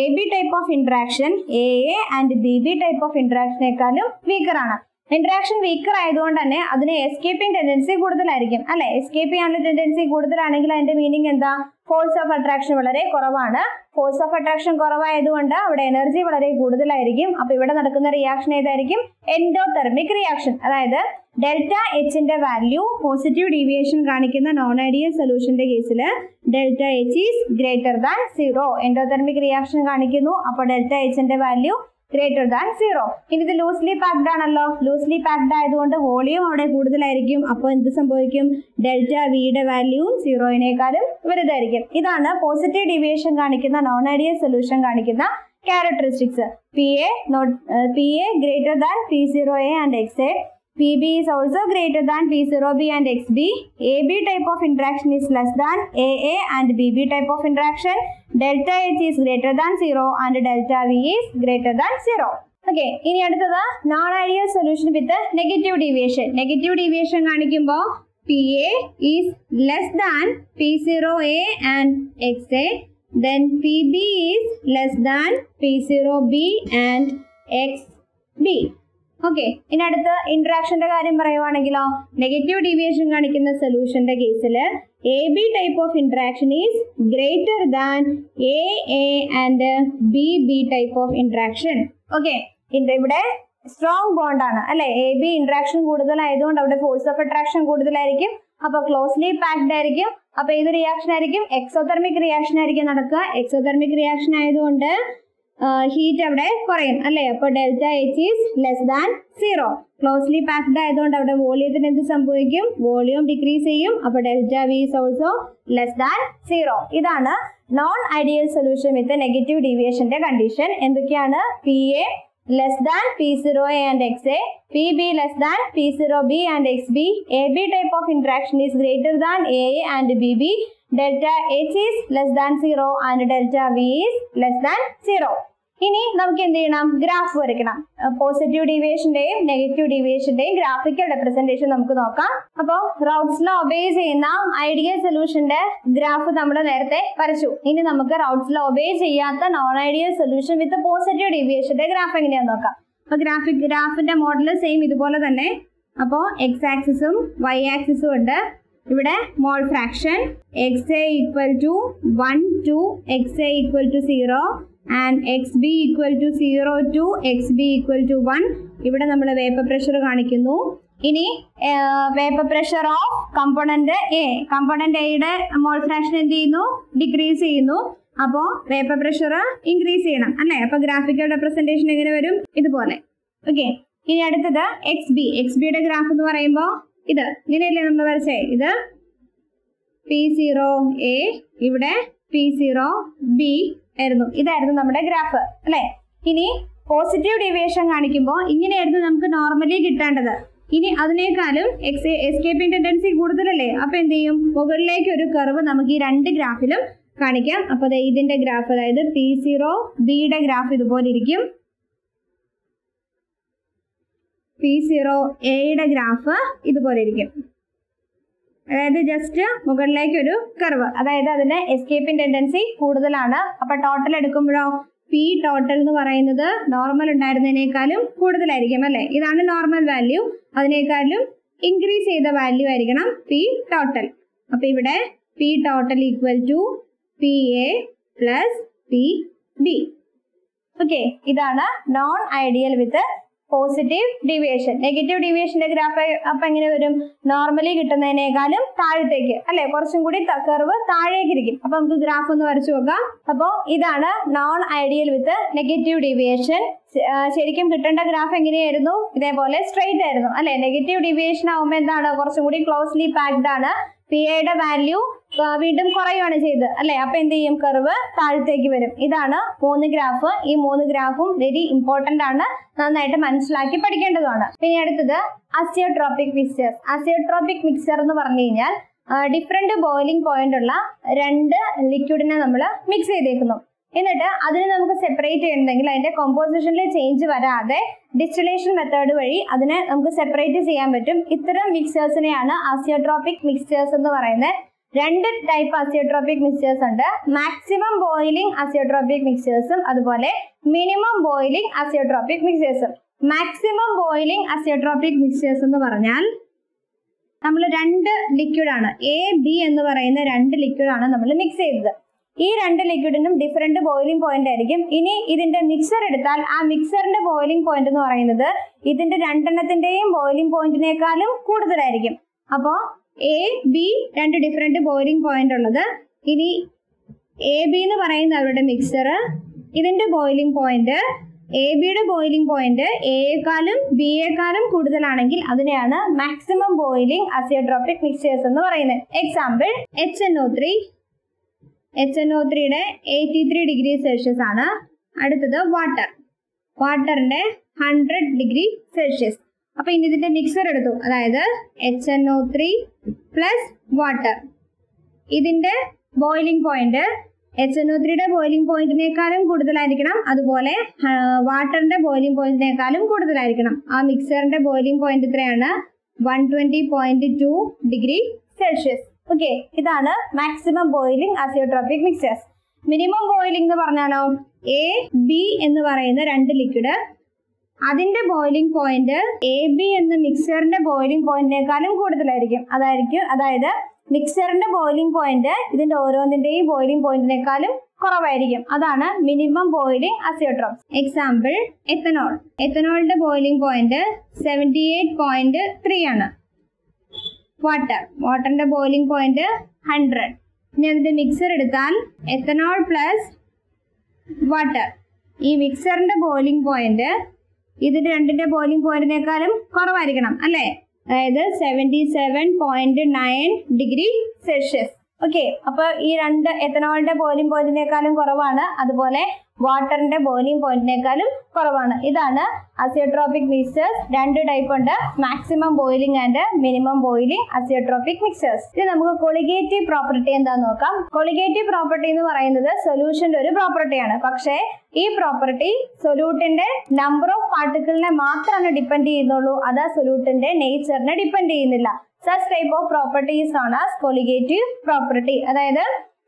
AB type of interaction AA and BB type of ഇന്ററാക്ഷനേക്കാളും വീക്കർ ആണ്. ഇന്ററാക്ഷൻ വീക്കർ ആയതുകൊണ്ട് തന്നെ അതിന് എസ്കേപ്പിംഗ് ടെൻഡൻസി കൂടുതലായിരിക്കും അല്ലെ? എസ്കേപ്പ് ചെയ്യാനുള്ള ടെൻഡൻസി കൂടുതലാണെങ്കിൽ അതിന്റെ മീനിങ് എന്താ? ഫോഴ്സ് ഓഫ് അട്രാക്ഷൻ വളരെ കുറവാണ്. ഫോഴ്സ് ഓഫ് അട്രാക്ഷൻ കുറവായതുകൊണ്ട് അവിടെ എനർജി വളരെ കൂടുതലായിരിക്കും. അപ്പൊ ഇവിടെ നടക്കുന്ന റിയാക്ഷൻ ഏതായിരിക്കും? Endothermic reaction. അതായത് ഡെൽറ്റ എച്ചിന്റെ വാല്യൂ പോസിറ്റീവ് ഡീവിയേഷൻ കാണിക്കുന്ന നോൺ ഐഡിയൽ സൊല്യൂഷന്റെ കേസിൽ delta H is greater than 0. Endothermic reaction കാണിക്കുന്നു, അപ്പോൾ ഡെൽറ്റ എച്ചിന്റെ വാല്യൂ ഗ്രേറ്റർ ദാൻ 0. ഇനി ഇത് ലൂസ്ലി പാക്ഡ് ആണല്ലോ, ലൂസ്ലി പാക്ഡ് ആയതുകൊണ്ട് വോളിയം അവിടെ കൂടുതലായിരിക്കും. അപ്പോൾ എന്ത് സംഭവിക്കും? ഡെൽറ്റ വിയുടെ വാല്യൂ 0നേക്കാളും വലുതായിരിക്കും. ഇതാണ് പോസിറ്റീവ് ഡീവിയേഷൻ കാണിക്കുന്ന നോൺ ഐഡിയൽ സൊല്യൂഷൻ കാണിക്കുന്ന characteristics. PA greater than P0A and XA, PB is also greater than P0B and XB, AB type of interaction is less than AA and BB type of interaction, delta H is greater than 0 and delta V is greater than 0. Okay, ഇനി അടുത്തത് non ideal solution with negative deviation. Negative deviation കാണിക്കുമ്പോൾ PA is less than P0A and XA, then PB is less than P0B and XB. Okay, ഇനി അടുത്ത ഇന്ററാക്ഷന്റെ കാര്യം പറയുവാണെങ്കിലോ negative deviation കാണിക്കുന്ന സൊല്യൂഷന്റെ കേസിൽ AB type of interaction is greater than AA and BB type of interaction. Okay, ഇവിടെ strong bond ആണ് അല്ലെ? AB interaction കൂടുതലായതുകൊണ്ട് അവിടെ ഫോഴ്സ് ഓഫ് അട്രാക്ഷൻ കൂടുതലായിരിക്കും. അപ്പൊ ക്ലോസ്ലി പാക്ഡ് ആയിരിക്കും. അപ്പൊ ഏത് റിയാക്ഷൻ ആയിരിക്കും? എക്സോതെർമിക് റിയാക്ഷൻ ആയിരിക്കും നടക്കുക. എക്സോതെർമിക് റിയാക്ഷൻ ആയതുകൊണ്ട് ഹീറ്റ് അവിടെ കുറയും അല്ലേ? അപ്പൊ delta H is less than 0. Closely packed ആയതുകൊണ്ട് അവിടെ വോളിയത്തിന് എന്ത് സംഭവിക്കും? വോളിയം ഡിക്രീസ് ചെയ്യും. അപ്പൊ delta V is also less than 0. ഇതാണ് non ideal solution with negative ഡീവിയേഷന്റെ കണ്ടീഷൻ. എന്തൊക്കെയാണ്? PA less than P0A and XA, PB less than P0B and XB, AB type of interaction is greater than AA and BB, delta H is less than 0 and delta V is less than 0. ഇനി നമുക്ക് എന്ത് ചെയ്യണം? Graph വരയ്ക്കണം. Positive ഡീവിയേഷന്റെയും negative ഡീവിയേഷന്റെയും graphical representation നമുക്ക് നോക്കാം. അപ്പോൾ റൗൾട്ട്സ് ലോ ഒബേ ചെയ്യുന്ന ഐഡിയൽ സൊല്യൂഷന്റെ ഗ്രാഫ് നമ്മൾ നേരത്തെ വരച്ചു. ഇനി നമുക്ക് റൗൾട്ട്സ് ലോ ഒബേ ചെയ്യാത്ത non ideal solution with positive ഡീവിയേഷന്റെ ഗ്രാഫ് എങ്ങനെയാന്ന് നോക്കാം. അപ്പൊ ഗ്രാഫിന്റെ മോഡൽ സെയിം ഇതുപോലെ തന്നെ. അപ്പോൾ എക്സ് ആക്സിസും വൈ ആക്സിസും ഉണ്ട്. ഇവിടെ mole fraction XA equal to 1 to XA equal to 0 and XB equal to 0 to XB equal to 1. ഇവിടെ നമ്മൾ വേപ്പർ പ്രഷർ കാണിക്കുന്നു. ഇനി vapour pressure of component A, component എയുടെ മോൾ ഫ്രാക്ഷൻ എന്ത് ചെയ്യുന്നു? ഡിക്രീസ് ചെയ്യുന്നു. അപ്പോൾ വേപ്പർ പ്രഷർ ഇൻക്രീസ് ചെയ്യണം അല്ലെ? അപ്പൊ ഗ്രാഫിക്കൽ റെപ്രസെന്റേഷൻ എങ്ങനെ വരും? ഇതുപോലെ. ഓക്കെ, ഇനി അടുത്തത് XBയുടെ ഗ്രാഫ് എന്ന് പറയുമ്പോൾ ഇത് ഇങ്ങനെയല്ലേ നമ്മൾ വരച്ചേ? ഇത് P0A, ഇവിടെ P0B ആയിരുന്നു. ഇതായിരുന്നു നമ്മുടെ ഗ്രാഫ് അല്ലെ? ഇനി പോസിറ്റീവ് ഡീവിയേഷൻ കാണിക്കുമ്പോൾ ഇങ്ങനെയായിരുന്നു നമുക്ക് നോർമലി കിട്ടേണ്ടത്. ഇനി അതിനേക്കാളും എസ്കേപ്പിംഗ് ടെൻഡൻസി കൂടുതലല്ലേ? അപ്പൊ എന്ത് ചെയ്യും? മുകളിലേക്ക് ഒരു കർവ് നമുക്ക് ഈ രണ്ട് ഗ്രാഫിലും കാണിക്കാം. അപ്പൊ ഇതിന്റെ ഗ്രാഫ്, അതായത് P0Bയുടെ ഗ്രാഫ് ഇതുപോലെ ഇരിക്കും. P0 എയുടെ ഗ്രാഫ് ഇതുപോലെ ഇരിക്കും. അതായത് ജസ്റ്റ് മുകളിലേക്ക് ഒരു കർവ്, അതായത് അതിന്റെ എസ്കേപ്പിംഗ് ടെൻഡൻസി കൂടുതലാണ്. അപ്പൊ ടോട്ടൽ എടുക്കുമ്പോഴോ പി ടോട്ടൽ എന്ന് പറയുന്നത് നോർമൽ ഉണ്ടായിരുന്നതിനേക്കാളും കൂടുതലായിരിക്കും അല്ലെ. ഇതാണ് നോർമൽ വാല്യൂ. അതിനേക്കാളും ഇൻക്രീസ് ചെയ്ത വാല്യൂ ആയിരിക്കണം പി ടോട്ടൽ. അപ്പൊ ഇവിടെ P total equal to P A plus P B. Okay, ഇതാണ് non ideal with positive deviation. Negative ഡീവിയേഷന്റെ ഗ്രാഫ് അപ്പൊ എങ്ങനെ വരും? നോർമലി കിട്ടുന്നതിനേക്കാളും താഴത്തേക്ക് അല്ലെ, കുറച്ചും കൂടി കർവ് താഴേക്ക് ഇരിക്കും. അപ്പൊ നമുക്ക് ഗ്രാഫ് ഒന്ന് വരച്ചു നോക്കാം. അപ്പോ ഇതാണ് നോൺ ഐഡിയൽ വിത്ത് നെഗറ്റീവ് ഡീവിയേഷൻ. ശരിക്കും കിട്ടേണ്ട ഗ്രാഫ് എങ്ങനെയായിരുന്നു? ഇതേപോലെ സ്ട്രെയിറ്റ് ആയിരുന്നു അല്ലെ. നെഗറ്റീവ് ഡീവിയേഷൻ ആവുമ്പോൾ എന്താണ്? കുറച്ചും കൂടി ക്ലോസ്ലി പാക്ഡ് ആണ്. പി യുടെ വാല്യൂ വീണ്ടും കുറയുകയാണ് ചെയ്തത് അല്ലെ. അപ്പൊ എന്ത് ചെയ്യും? കർവ് താഴത്തേക്ക് വരും. ഇതാണ് 3 ഗ്രാഫ്. ഈ 3 ഗ്രാഫും വെരി ഇമ്പോർട്ടന്റ് ആണ്, നന്നായിട്ട് മനസ്സിലാക്കി പഠിക്കേണ്ടതാണ്. പിന്നെ അടുത്തത് അസിയോട്രോപിക് മിക്സ്ചേഴ്സ്. അസിയോട്രോപിക് മിക്സ്ചർ എന്ന് പറഞ്ഞു കഴിഞ്ഞാൽ ഡിഫറെന്റ് ബോയിലിംഗ് പോയിന്റ് ഉള്ള 2 ലിക്വിഡിനെ നമ്മൾ മിക്സ് ചെയ്തേക്കുന്നു. എന്നിട്ട് അതിനെ നമുക്ക് സെപ്പറേറ്റ് ചെയ്യണമെങ്കിൽ അതിന്റെ കോമ്പോസിഷനിൽ ചേഞ്ച് വരാതെ ഡിസ്റ്റിലേഷൻ മെത്തേഡ് വഴി അതിനെ നമുക്ക് സെപ്പറേറ്റ് ചെയ്യാൻ പറ്റും. ഇത്തരം മിക്സ്ചേഴ്സിനെയാണ് അസിയോട്രോപിക് മിക്സ്ചേഴ്സ് എന്ന് പറയുന്നത്. 2 ടൈപ്പ് അസിയോട്രോപിക് മിക്സ്ചേഴ്സ് ഉണ്ട്. മാക്സിമം ബോയിലിംഗ് അസിയോട്രോപിക് മിക്സ്ചേഴ്സും അതുപോലെ മിനിമം ബോയിലിംഗ് അസിയോട്രോപിക് മിക്സ്ചേഴ്സും. മാക്സിമം ബോയിലിംഗ് അസിയോട്രോപിക് മിക്സ്ചേഴ്സ് എന്ന് പറഞ്ഞാൽ നമ്മൾ 2 ലിക്വിഡാണ്, എ ബി എന്ന് പറയുന്ന 2 ലിക്വിഡാണ് നമ്മൾ മിക്സ് ചെയ്തത്. ഈ 2 ലിക്വിഡിനും ഡിഫറെന്റ് ബോയിലിംഗ് പോയിന്റ് ആയിരിക്കും. ഇനി ഇതിന്റെ മിക്സർ എടുത്താൽ ആ മിക്സറിന്റെ ബോയിലിംഗ് പോയിന്റ് എന്ന് പറയുന്നത് ഇതിന്റെ 2 ബോയിലിംഗ് പോയിന്റിനേക്കാളും കൂടുതലായിരിക്കും. അപ്പോ A B 2 different boiling point ഉള്ളത്. ഇനി എ ബി എന്ന് പറയുന്ന അവരുടെ മിക്സർ, ഇതിന്റെ ബോയിലിംഗ് പോയിന്റ്, എ ബിയുടെ ബോയിലിംഗ് പോയിന്റ് എയേക്കാളും ബിയേക്കാളും കൂടുതലാണെങ്കിൽ അതിനെയാണ് മാക്സിമം ബോയിലിംഗ് അസിയോട്രോപിക് മിക്സ്ചേഴ്സ് എന്ന് പറയുന്നത്. Example HNO3. HNO3യുടെ 83 ഡിഗ്രി സെൽഷ്യസ് ആണ്. അടുത്തത് വാട്ടർ. വാട്ടറിന്റെ 100 degree Celsius. അപ്പൊ ഇനി ഇതിന്റെ മിക്സർ എടുത്തു, അതായത് HNO3 പ്ലസ് വാട്ടർ. ഇതിന്റെ ബോയിലിംഗ് പോയിന്റ് HNO3യുടെ ബോയിലിംഗ് പോയിന്റിനേക്കാളും കൂടുതലായിരിക്കണം, അതുപോലെ വാട്ടറിന്റെ ബോയിലിംഗ് പോയിന്റിനേക്കാളും കൂടുതലായിരിക്കണം. ആ മിക്സറിന്റെ ബോയിലിംഗ് പോയിന്റ് എത്രയാണ്? 120.2 ഡിഗ്രി സെൽഷ്യസ്. ഓക്കെ, ഇതാണ് maximum boiling azeotropic mixtures. Minimum boiling എന്ന് പറഞ്ഞാലോ എ ബി എന്ന് പറയുന്ന 2 ലിക്വിഡ്, അതിന്റെ ബോയിലിംഗ് പോയിന്റ് എ ബി എന്ന മിക്സറിന്റെ ബോയിലിംഗ് പോയിന്റിനേക്കാളും കൂടുതലായിരിക്കും. അതായത് മിക്സറിന്റെ ബോയിലിംഗ് പോയിന്റ് ഇതിന്റെ ഓരോന്നിന്റെയും ബോയിലിംഗ് പോയിന്റിനേക്കാളും കുറവായിരിക്കും. അതാണ് minimum boiling azeotropes. Example ethanol. എത്തനോളിന്റെ ബോയിലിംഗ് പോയിന്റ് 78.3 ആണ്. വാട്ടറിന്റെ ബോയിലിംഗ് പോയിന്റ് 100. ഇനി അതിന്റെ മിക്സർ എടുത്താൽ എത്തനോൾ പ്ലസ് വാട്ടർ, ഈ മിക്സറിന്റെ ബോയിലിംഗ് പോയിന്റ് ഇതിന്റെ 2 ബോയിലിംഗ് പോയിന്റിനേക്കാളും കുറവായിരിക്കണം അല്ലെ. അതായത് 77.9 ഡിഗ്രി സെൽഷ്യസ്. ഓക്കെ, അപ്പൊ ഈ 2 എത്തനോളിന്റെ ബോയിലിംഗ് പോയിന്റിനേക്കാളും കുറവാണ്, അതുപോലെ വാട്ടറിന്റെ ബോയിലിംഗ് പോയിന്റിനേക്കാളും കുറവാണ്. ഇതാണ് അസിയോട്രോപിക് മിക്സ്ചേഴ്സ്. 2 ടൈപ്പ് ഉണ്ട്, maximum boiling and minimum boiling azeotropic mixtures. ഇത് നമുക്ക് കൊളിഗേറ്റീവ് പ്രോപ്പർട്ടി എന്താന്ന് നോക്കാം. കൊളിഗേറ്റീവ് പ്രോപ്പർട്ടി എന്ന് പറയുന്നത് സൊല്യൂഷന്റെ ഒരു പ്രോപ്പർട്ടിയാണ്. പക്ഷേ ഈ പ്രോപ്പർട്ടി സൊല്യൂട്ടിന്റെ നമ്പർ ഓഫ് പാർട്ടിക്കിളിനെ മാത്രമാണ് ഡിപ്പെൻഡ് ചെയ്യുന്നുള്ളൂ, അത് സൊല്യൂട്ടിന്റെ നേച്ചറിനെ ഡിപ്പെൻഡ് ചെയ്യുന്നില്ല. Such type of property is known as colligative property. അതായത്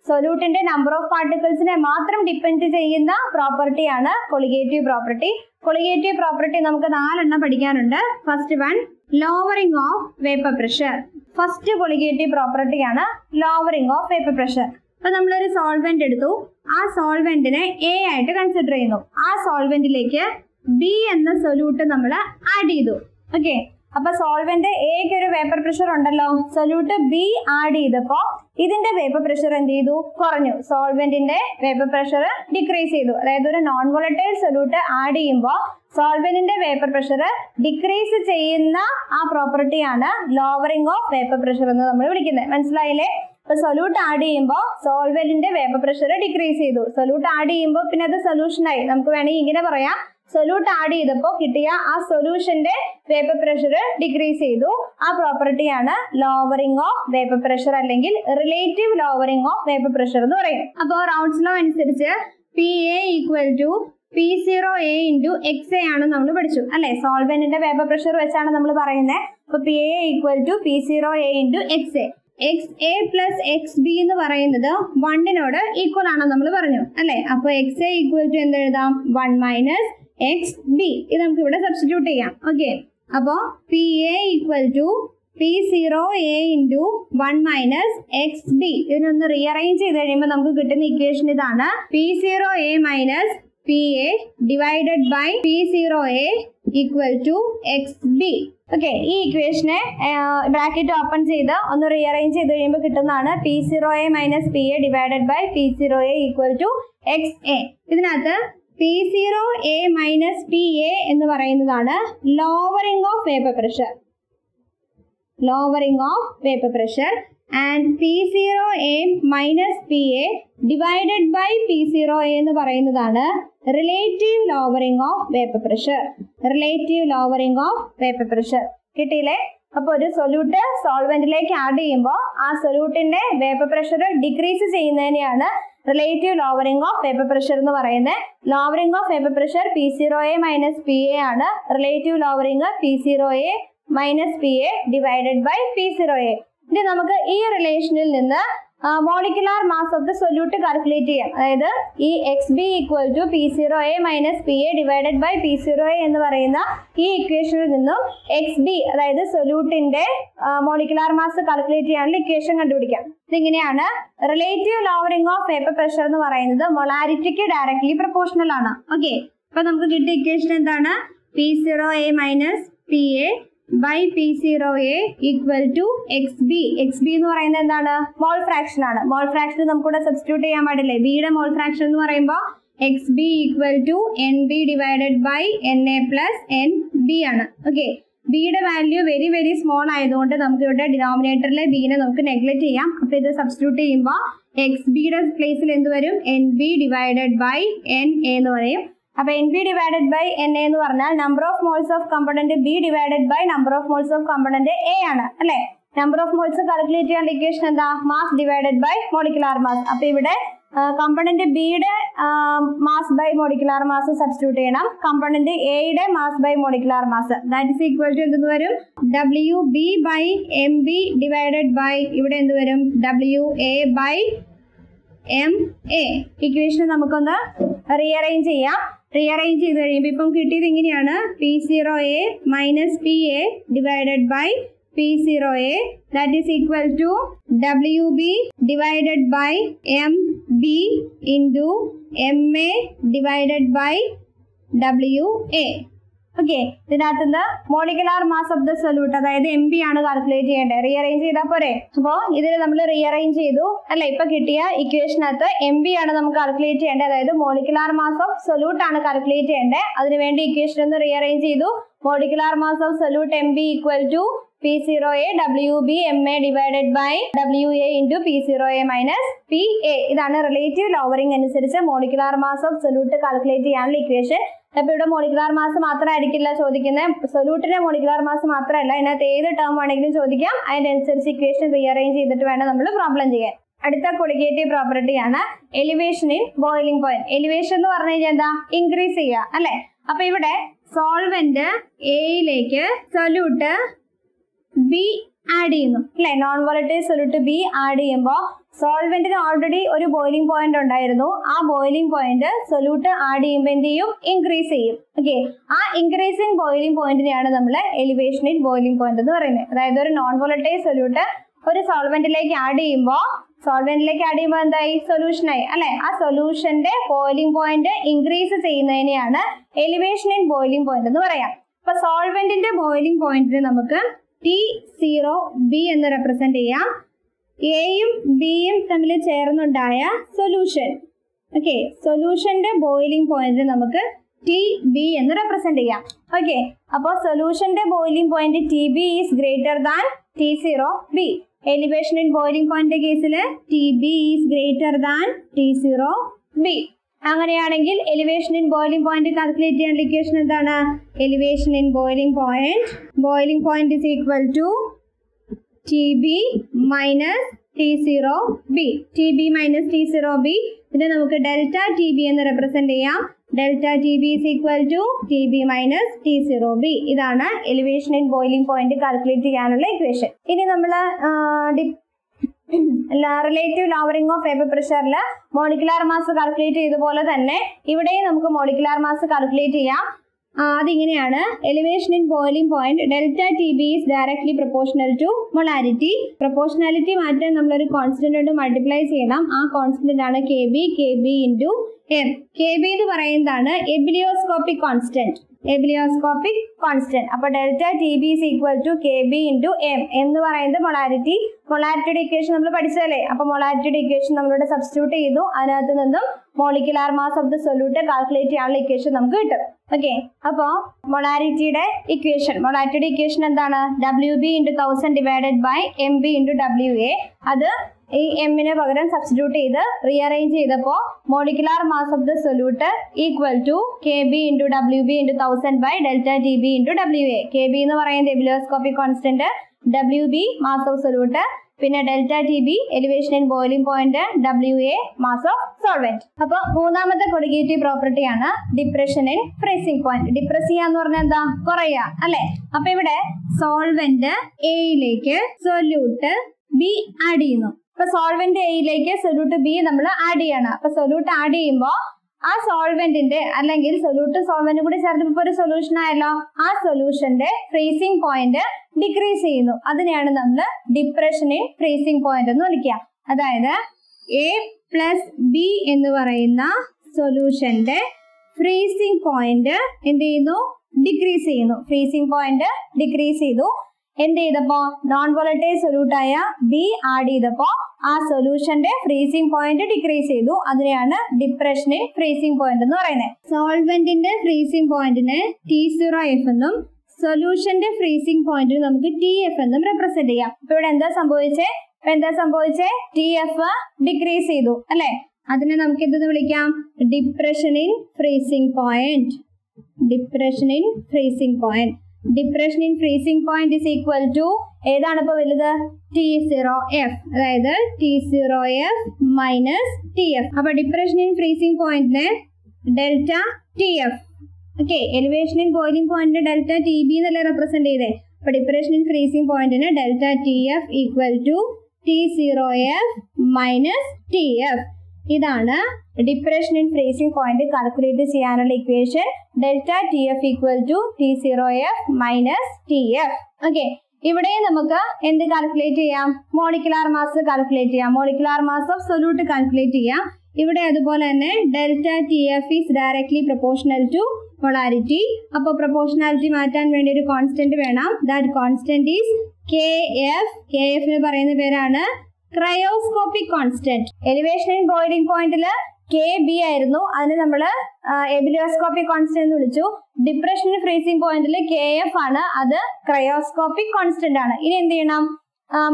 സൊല്യൂട്ടിന്റെ നമ്പർ ഓഫ് പാർട്ടിക്കിൾസിനെ മാത്രം ഡിപ്പെൻഡ് ചെയ്യുന്ന പ്രോപ്പർട്ടിയാണ് കൊളിഗേറ്റീവ് പ്രോപ്പർട്ടി. കൊളിഗേറ്റീവ് പ്രോപ്പർട്ടി നമുക്ക് 4 എണ്ണം പഠിക്കാനുണ്ട്. First one, lowering of vapour pressure. First colligative പ്രോപ്പർട്ടിയാണ് ലോവറിംഗ് ഓഫ് വേപ്പർ പ്രഷർ. അപ്പൊ നമ്മളൊരു സോൾവെന്റ് എടുത്തു, ആ സോൾവെന്റിനെ എ ആയിട്ട് കൺസിഡർ ചെയ്യുന്നു. ആ സോൾവെന്റിലേക്ക് ബി എന്ന സൊല്യൂട്ട് നമ്മൾ ആഡ് ചെയ്തു. ഓക്കെ, അപ്പൊ സോൾവെന്റ് എക്ക് ഒരു വേപ്പർ പ്രഷർ ഉണ്ടല്ലോ, സൊല്യൂട്ട് ബി ആഡ് ചെയ്തപ്പോ ഇതിന്റെ വേപ്പർ പ്രഷർ എന്ത് ചെയ്തു? കുറഞ്ഞു. സോൾവെന്റിന്റെ വേപ്പർ പ്രഷർ ഡിക്രീസ് ചെയ്തു. അതായത് ഒരു നോൺ വോളറ്റൈൽ സൊല്യൂട്ട് ആഡ് ചെയ്യുമ്പോൾ സോൾവെന്റിന്റെ വേപ്പർ പ്രഷർ ഡിക്രീസ് ചെയ്യുന്ന ആ പ്രോപ്പർട്ടിയാണ് ലോവറിംഗ് ഓഫ് വേപ്പർ പ്രഷർ എന്ന് നമ്മൾ വിളിക്കുന്നത്. മനസ്സിലായില്ലേ? ഇപ്പൊ സൊല്യൂട്ട് ആഡ് ചെയ്യുമ്പോൾ സോൾവെന്റിന്റെ വേപ്പർ പ്രഷർ ഡിക്രീസ് ചെയ്തു. സൊല്യൂട്ട് ആഡ് ചെയ്യുമ്പോൾ പിന്നെ അത് സൊല്യൂഷനായി. നമുക്ക് വേണമെങ്കിൽ ഇങ്ങനെ പറയാം, സൊല്യൂട്ട് ആഡ് ചെയ്തപ്പോൾ കിട്ടിയ ആ സൊല്യൂഷന്റെ വേപ്പർ പ്രഷർ ഡിക്രീസ് ചെയ്തു. ആ പ്രോപ്പർട്ടിയാണ് ലോവറിംഗ് ഓഫ് വേപ്പർ പ്രഷർ അല്ലെങ്കിൽ relative lowering of vapour pressure എന്ന് പറയും. അപ്പോൾ റൗണ്ട്സ് ലോ അനുസരിച്ച് P A equal to P0A into XA ആണ് നമ്മൾ പഠിച്ചു അല്ലെ. സോൾവെന്റിന്റെ വേപ്പർ പ്രഷർ വെച്ചാണ് നമ്മൾ പറയുന്നത്. അപ്പൊ PA equal to P0A into XA. XA plus XB എന്ന് പറയുന്നത് 1 ഈക്വൽ ആണെന്ന് നമ്മൾ പറഞ്ഞു അല്ലെ. അപ്പൊ XA equal to എന്ത് എഴുതാം? 1 minus XB. ഇത് നമുക്ക് ഇവിടെ സബ്സ്റ്റിറ്റ്യൂട്ട് ചെയ്യാം. ഓക്കെ, അപ്പോ PA equal to P0A into 1 minus XB. ഇതിനൊന്ന് റീഅറേഞ്ച് ചെയ്ത് കഴിയുമ്പോൾ നമുക്ക് കിട്ടുന്ന ഇക്വേഷൻ ഇതാണ്. P0A minus PA divided by P0A equal to XB. Okay, ഈ ഇക്വേഷനെ ബ്രാക്കറ്റ് ഓപ്പൺ ചെയ്ത് ഒന്ന് റീഅറേഞ്ച് ചെയ്ത് കഴിയുമ്പോൾ കിട്ടുന്നതാണ് P0A minus PA divided by P0A equal to XA. ഇതിനകത്ത് P0A minus PA എന്ന് പറയുന്നതാണ് lowering of vapour pressure. Lowering of vapor pressure, and P0A minus PA divided by P0A എന്ന് പറയുന്നതാണ് relative lowering of vapor pressure. Relative lowering of vapor pressure. കിട്ടിയില്ലേ? അപ്പോൾ ഒരു solute സോൾവെന്റിലേക്ക് add ചെയ്യുമ്പോൾ ആ സൊല്യൂട്ടിന്റെ വേപ്പർ പ്രഷർ ഡിക്രീസ് ചെയ്യുന്നതിനെയാണ് relative lowering of vapour pressure എന്ന് പറയുന്നത്. Lowering of vapour pressure P0A minus PA ആണ്. Relative lowering P0A minus PA divided by P0A. ഇനി നമുക്ക് ഈ റിലേഷനിൽ നിന്ന് molecular mass of the solute calculate ചെയ്യാം. അതായത് ഈ XB equal to P0A minus PA divided by P0A എന്ന് പറയുന്ന ഈ ഇക്വേഷനിൽ നിന്നും XB അതായത് സൊല്യൂട്ടിന്റെ മോളിക്കുലാർ മാസ് കാൽക്കുലേറ്റ് ചെയ്യാനുള്ള ഇക്വേഷൻ കണ്ടുപിടിക്കാം. ഇതിങ്ങനെയാണ്. Relative lowering of vapour pressure എന്ന് പറയുന്നത് മൊളാരിറ്റിക്ക് ഡയറക്ട്ലി പ്രൊപ്പോർഷണൽ ആണ്. ഓക്കെ, അപ്പൊ നമുക്ക് കിട്ടിയ ഇക്വേഷൻ എന്താണ്? P0A minus PA by P0A equal to XB. XB എന്ന് പറയുന്നത് എന്താണ്? മോൾ ഫ്രാക്ഷൻ ആണ്. മോൾ ഫ്രാക്ഷൻ നമുക്കിവിടെ സബ്സ്റ്റിറ്റ്യൂട്ട് ചെയ്യാൻ പാടില്ലേ. ബിയുടെ മോൾ ഫ്രാക്ഷൻ എന്ന് പറയുമ്പോൾ XB equal to NB divided by NA plus NB ആണ്. ഓക്കെ, ബിയുടെ വാല്യൂ വെരി വെരി സ്മോൾ ആയതുകൊണ്ട് നമുക്ക് ഇവിടെ ഡിനോമിനേറ്ററിലെ ബിനെ നമുക്ക് നെഗ്ലക്ട് ചെയ്യാം. അപ്പൊ ഇത് സബ്സ്റ്റിറ്റ്യൂട്ട് ചെയ്യുമ്പോൾ XBയുടെ പ്ലേസിൽ എന്ത് വരും? NB divided by NA എന്ന് പറയും. അപ്പൊ NB divided by NA എന്ന് പറഞ്ഞാൽ number of moles of component B divided by number of moles of component A ആണ് അല്ലെ. നമ്പർ ഓഫ് മോൾസ് കാൽക്കുലേറ്റ് ചെയ്യാൻ ഇക്വേഷൻ എന്താ? Mass divided by molecular mass. അപ്പൊ ഇവിടെ കമ്പോണന്റ് ബിയുടെ mass by molecular mass substitute ചെയ്യണം. കമ്പോണന്റ് എയുടെ mass by molecular mass that is equal to എന്ത് വരും? WB by MB divided by ഇവിടെ എന്ത് വരും? WA by MA. ഇക്വേഷൻ നമുക്കൊന്ന് റീഅറേഞ്ച് ചെയ്യാം. റീഅറേഞ്ച് ചെയ്ത് കഴിയുമ്പോൾ ഇപ്പം കിട്ടിയത് ഇങ്ങനെയാണ്. P0A minus PA divided by P0A that is equal to WB divided by MB into MA divided by WA. Okay, ഇതിനകത്തുനിന്ന് molecular mass of the solute അതായത് MB ആണ് കാൽക്കുലേറ്റ് ചെയ്യേണ്ടത്. റീഅറേഞ്ച് ചെയ്താൽ പോരെ? അപ്പോൾ ഇതിൽ നമ്മൾ റീഅറേഞ്ച് ചെയ്തു അല്ലെ. ഇപ്പൊ കിട്ടിയ ഇക്വേഷനകത്ത് MB ആണ് നമുക്ക് കാൽക്കുലേറ്റ് ചെയ്യേണ്ടത്. അതായത് മോളിക്കുലാർ മാസ് ഓഫ് സൊല്യൂട്ട് ആണ് കാൽക്കുലേറ്റ് ചെയ്യേണ്ടത്. അതിനുവേണ്ടി ഇക്വേഷൻ ഒന്ന് റീഅറേഞ്ച് ചെയ്തു. Molecular mass of solute MB equal to P0A WB MA divided by WA into P0A minus PA. ഇതാണ് റിലേറ്റീവ് ലോവറിംഗ് അനുസരിച്ച് molecular mass of solute calculate ചെയ്യാനുള്ള equation. അപ്പൊ ഇവിടെ മോളിക്കുലാർ മാസ് മാത്രമായിരിക്കില്ല ചോദിക്കുന്നത്. സൊല്യൂട്ടിന്റെ മോളിക്കുലാർ മാസ് മാത്രമല്ല, ഇതിനകത്ത് ഏത് ടേം വേണമെങ്കിലും ചോദിക്കാം. അതിനനുസരിച്ച് ഇക്വേഷൻ റീഅറേഞ്ച് ചെയ്തിട്ട് വേണം നമ്മൾ പ്രോബ്ലം ചെയ്യാൻ. അടുത്ത കൊളിഗേറ്റീവ് പ്രോപ്പർട്ടി ആണ് elevation in boiling point. Elevation എന്ന് പറഞ്ഞു കഴിഞ്ഞാൽ എന്താ? ഇൻക്രീസ് ചെയ്യുക അല്ലെ. അപ്പൊ ഇവിടെ സോൾവെന്റ് എയിലേക്ക് സൊല്യൂട്ട് ബി ആഡ് ചെയ്യുന്നു അല്ലെ. Non volatile solute B add ചെയ്യുമ്പോൾ സോൾവെന്റിന് ഓൾറെഡി ഒരു ബോയിലിംഗ് പോയിന്റ് ഉണ്ടായിരുന്നു. ആ ബോയിലിംഗ് പോയിന്റ് സൊല്യൂട്ട് ആഡ് ചെയ്യുമ്പോൾ എന്ത് ചെയ്യും? ഇൻക്രീസ് ചെയ്യും. ഓക്കെ, ആ ഇൻക്രീസിംഗ് ബോയിലിംഗ് പോയിന്റിനെയാണ് നമ്മൾ എലിവേഷൻ ഇൻ ബോയിലിംഗ് പോയിന്റ് എന്ന് പറയുന്നത്. അതായത് ഒരു നോൺ വോളറ്റൈൽ സൊല്യൂട്ട് ഒരു സോൾവെന്റിലേക്ക് ആഡ് ചെയ്യുമ്പോൾ എന്തായി? സൊല്യൂഷനായി അല്ലെ. ആ സൊല്യൂഷന്റെ ബോയിലിംഗ് പോയിന്റ് ഇൻക്രീസ് ചെയ്യുന്നതിനെയാണ് എലിവേഷൻ ഇൻ ബോയിലിംഗ് പോയിന്റ് എന്ന് പറയാം. അപ്പൊ സോൾവെന്റിന്റെ ബോയിലിംഗ് പോയിന്റിന് നമുക്ക് T0B എന്ന് റെപ്രസെന്റ് ചെയ്യാം. എയും ബിയും തമ്മിൽ ചേർന്നുണ്ടായ സൊല്യൂഷൻ. ഓക്കെ, സൊല്യൂഷന്റെ ബോയിലിംഗ് പോയിന്റ് നമുക്ക് TB എന്ന് റെപ്രസെന്റ് ചെയ്യാം. ഓക്കെ, അപ്പോൾ സൊല്യൂഷന്റെ boiling point TB is greater than T0B. Elevation in boiling point കേസിൽ TB is greater than T0B. അങ്ങനെയാണെങ്കിൽ elevation in boiling point calculate ചെയ്യാനുള്ള ഇക്വേഷൻ എന്താണ്? Elevation in boiling point is equal to TB minus T0B. TB minus T0B. ഇതിനെ നമുക്ക് delta TB എന്ന് represent ചെയ്യാം. Delta TB is equal to TB minus T0B. ഇതാണ് elevation in boiling point calculate ചെയ്യാനുള്ള equation. ഇനി നമ്മൾ relative lowering of vapour പ്രഷറിൽ molecular mass calculate ചെയ്ത പോലെ തന്നെ ഇവിടെയും നമുക്ക് മോളിക്കുലാർ മാസ് കാൽക്കുലേറ്റ് ചെയ്യാം. അതിങ്ങനെയാണ്. Elevation in boiling point delta TB is directly proportional to molarity. Proportionality മാറ്റാൻ നമ്മളൊരു കോൺസ്റ്റന്റ് കൊണ്ട് മൾട്ടിപ്ലൈ ചെയ്യണം. ആ കോൺസ്റ്റന്റ് ആണ് KB ഇൻറ്റു M. KB എന്ന് പറയുന്നതാണ് എബിലിയോസ്കോപ്പിക് കോൺസ്റ്റന്റ്. അപ്പൊ delta TB is equal to KB into M എന്ന് പറയുന്നത് മൊളാരിറ്റി. മൊളാരിറ്റിയുടെ ഇക്വേഷൻ നമ്മൾ പഠിച്ചതല്ലേ. അപ്പൊ മൊളാരിറ്റിയുടെ ഇക്വേഷൻ നമ്മളിവിടെ സബ്സ്റ്റിറ്റ്യൂട്ട് ചെയ്തു. അതിനകത്ത് നിന്നും molecular mass of the solute calculate ചെയ്യാനുള്ള ഇക്വേഷൻ നമുക്ക് കിട്ടും. ഓക്കെ, അപ്പോ മൊളാരിറ്റിയുടെ ഇക്വേഷൻ എന്താണ്? WB into 1000 divided by MB into WA. അത് ഈ എമ്മിനെ പകരം സബ്സ്റ്റിറ്റ്യൂട്ട് ചെയ്ത് റീഅറേഞ്ച് ചെയ്തപ്പോൾ molecular mass of the solute equal to KB into WB into 1000 by delta TB into WA. KB എന്ന് പറയുന്നത് ebullioscopic constant, WB mass of solute, പിന്നെ delta TB elevation in boiling point, WA mass of solvent. അപ്പൊ മൂന്നാമത്തെ colligative property ആണ് depression in freezing point. Depress ചെയ്യാന്ന് പറഞ്ഞാൽ എന്താ? കുറയുക അല്ലെ. അപ്പൊ ഇവിടെ സോൾവെന്റ് എയിലേക്ക് സൊല്യൂട്ട് B ആഡ് ചെയ്യുന്നു. അപ്പൊ സോൾവെന്റ് എയിലേക്ക് സൊല്യൂട്ട് B നമ്മൾ ആഡ് ചെയ്യണം. അപ്പൊ സൊല്യൂട്ട് ആഡ് ചെയ്യുമ്പോൾ ആ സോൾവെന്റിന്റെ അല്ലെങ്കിൽ സോൾവെന്റ് കൂടി ചേർത്തപ്പോൾ ഒരു സൊല്യൂഷൻ ആയല്ലോ. ആ സൊല്യൂഷന്റെ ഫ്രീസിംഗ് പോയിന്റ് ഡിക്രീസ് ചെയ്യുന്നു. അതിനെയാണ് നമ്മൾ ഡിപ്രഷൻ ഇൻ ഫ്രീസിംഗ് പോയിന്റ് എന്ന് വിളിക്കുക. അതായത് A+B എന്ന് പറയുന്ന സൊല്യൂഷന്റെ ഫ്രീസിംഗ് പോയിന്റ് എന്ത് ചെയ്യുന്നു? ഡിക്രീസ് ചെയ്യുന്നു. ഫ്രീസിംഗ് പോയിന്റ് ഡിക്രീസ് ചെയ്തു. എന്ത് ചെയ്തപ്പോ? നോൺ വോളറ്റൈൽ സൊല്യൂട്ട് ആയ B ആഡ് ചെയ്തപ്പോ ആ സൊല്യൂഷന്റെ ഫ്രീസിംഗ് പോയിന്റ് ഡിക്രീസ് ചെയ്തു. അതിനെയാണ് ഡിപ്രഷൻ ഇൻ ഫ്രീസിംഗ് പോയിന്റ് എന്ന് പറയുന്നത്. സോൾവെന്റിന്റെ ഫ്രീസിംഗ് പോയിന്റിനെ T0F എന്നും സൊല്യൂഷന്റെ ഫ്രീസിംഗ് പോയിന്റിന് നമുക്ക് TF എന്നും റെപ്രസെന്റ് ചെയ്യാം. അപ്പൊ ഇവിടെ എന്താ സംഭവിച്ചേ? TF ഡിക്രീസ് ചെയ്തു അല്ലെ. അതിനെ നമുക്ക് എന്തെന്ന് വിളിക്കാം? Depression in freezing point. Depression in freezing point is equal to ഏതാണ് ഇപ്പൊ വലുത്? T0F. അതായത് T0F മൈനസ് TF. അപ്പൊ ഡിപ്രഷൻ ഇൻ ഫ്രീസിംഗ് പോയിന്റിന് delta TF. Okay, elevation in boiling point delta TB എന്നല്ലേ റെപ്രസെന്റ് ചെയ്തേ. അപ്പൊ ഡിപ്രഷൻ ഇൻ ഫ്രീസിംഗ് പോയിന്റിന് delta TF equal to T0F minus TF. ഇതാണ് depression in freezing point calculate ചെയ്യാനുള്ള equation. Delta TF equal to T0F minus TF. Okay, ഇവിടെ നമുക്ക് എന്ത് calculate ചെയ്യാം? മോളിക്കുലാർ മാസ് കാൽക്കുലേറ്റ് ചെയ്യാം. Molecular mass of solute calculate ചെയ്യാം. ഇവിടെ അതുപോലെ തന്നെ delta TF is directly proportional to molarity. അപ്പൊ പ്രൊപ്പോർഷണാലിറ്റി മാറ്റാൻ വേണ്ടി ഒരു കോൺസ്റ്റന്റ് വേണം. That constant is KF. KF പറയുന്ന പേരാണ് cryoscopic constant. Elevation in boiling പോയിന്റിൽ KB ആയിരുന്നു. അതിന് നമ്മൾ എബിലിയോസ്കോപ്പിക് കോൺസ്റ്റന്റ് എന്ന് വിളിച്ചു. ഡിപ്രഷൻ ഇൻ ഫ്രീസിംഗ് പോയിന്റിൽ KF ആണ്. അത് ക്രയോസ്കോപ്പിക് കോൺസ്റ്റന്റ് ആണ്. ഇനി എന്ത് ചെയ്യണം?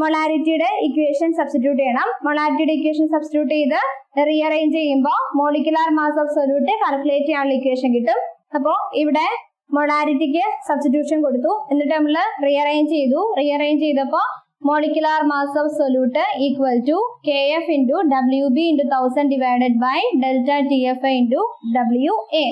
മൊളാരിറ്റിയുടെ ഇക്വേഷൻ സബ്സ്റ്റിറ്റ്യൂട്ട് ചെയ്യണം. മൊളാരിറ്റിയുടെ ഇക്വേഷൻ സബ്സ്റ്റിറ്റ്യൂട്ട് ചെയ്ത് റീഅറേഞ്ച് ചെയ്യുമ്പോൾ molecular mass of solute calculate ചെയ്യാനുള്ള ഇക്വേഷൻ കിട്ടും. അപ്പോൾ ഇവിടെ മൊളാരിറ്റിക്ക് സബ്സ്റ്റിറ്റ്യൂഷൻ കൊടുത്തു. എന്നിട്ട് നമ്മൾ റീഅറേഞ്ച് ചെയ്തപ്പോൾ molecular mass of solute equal to KF into WB into 1000 divided by delta TFI into WA.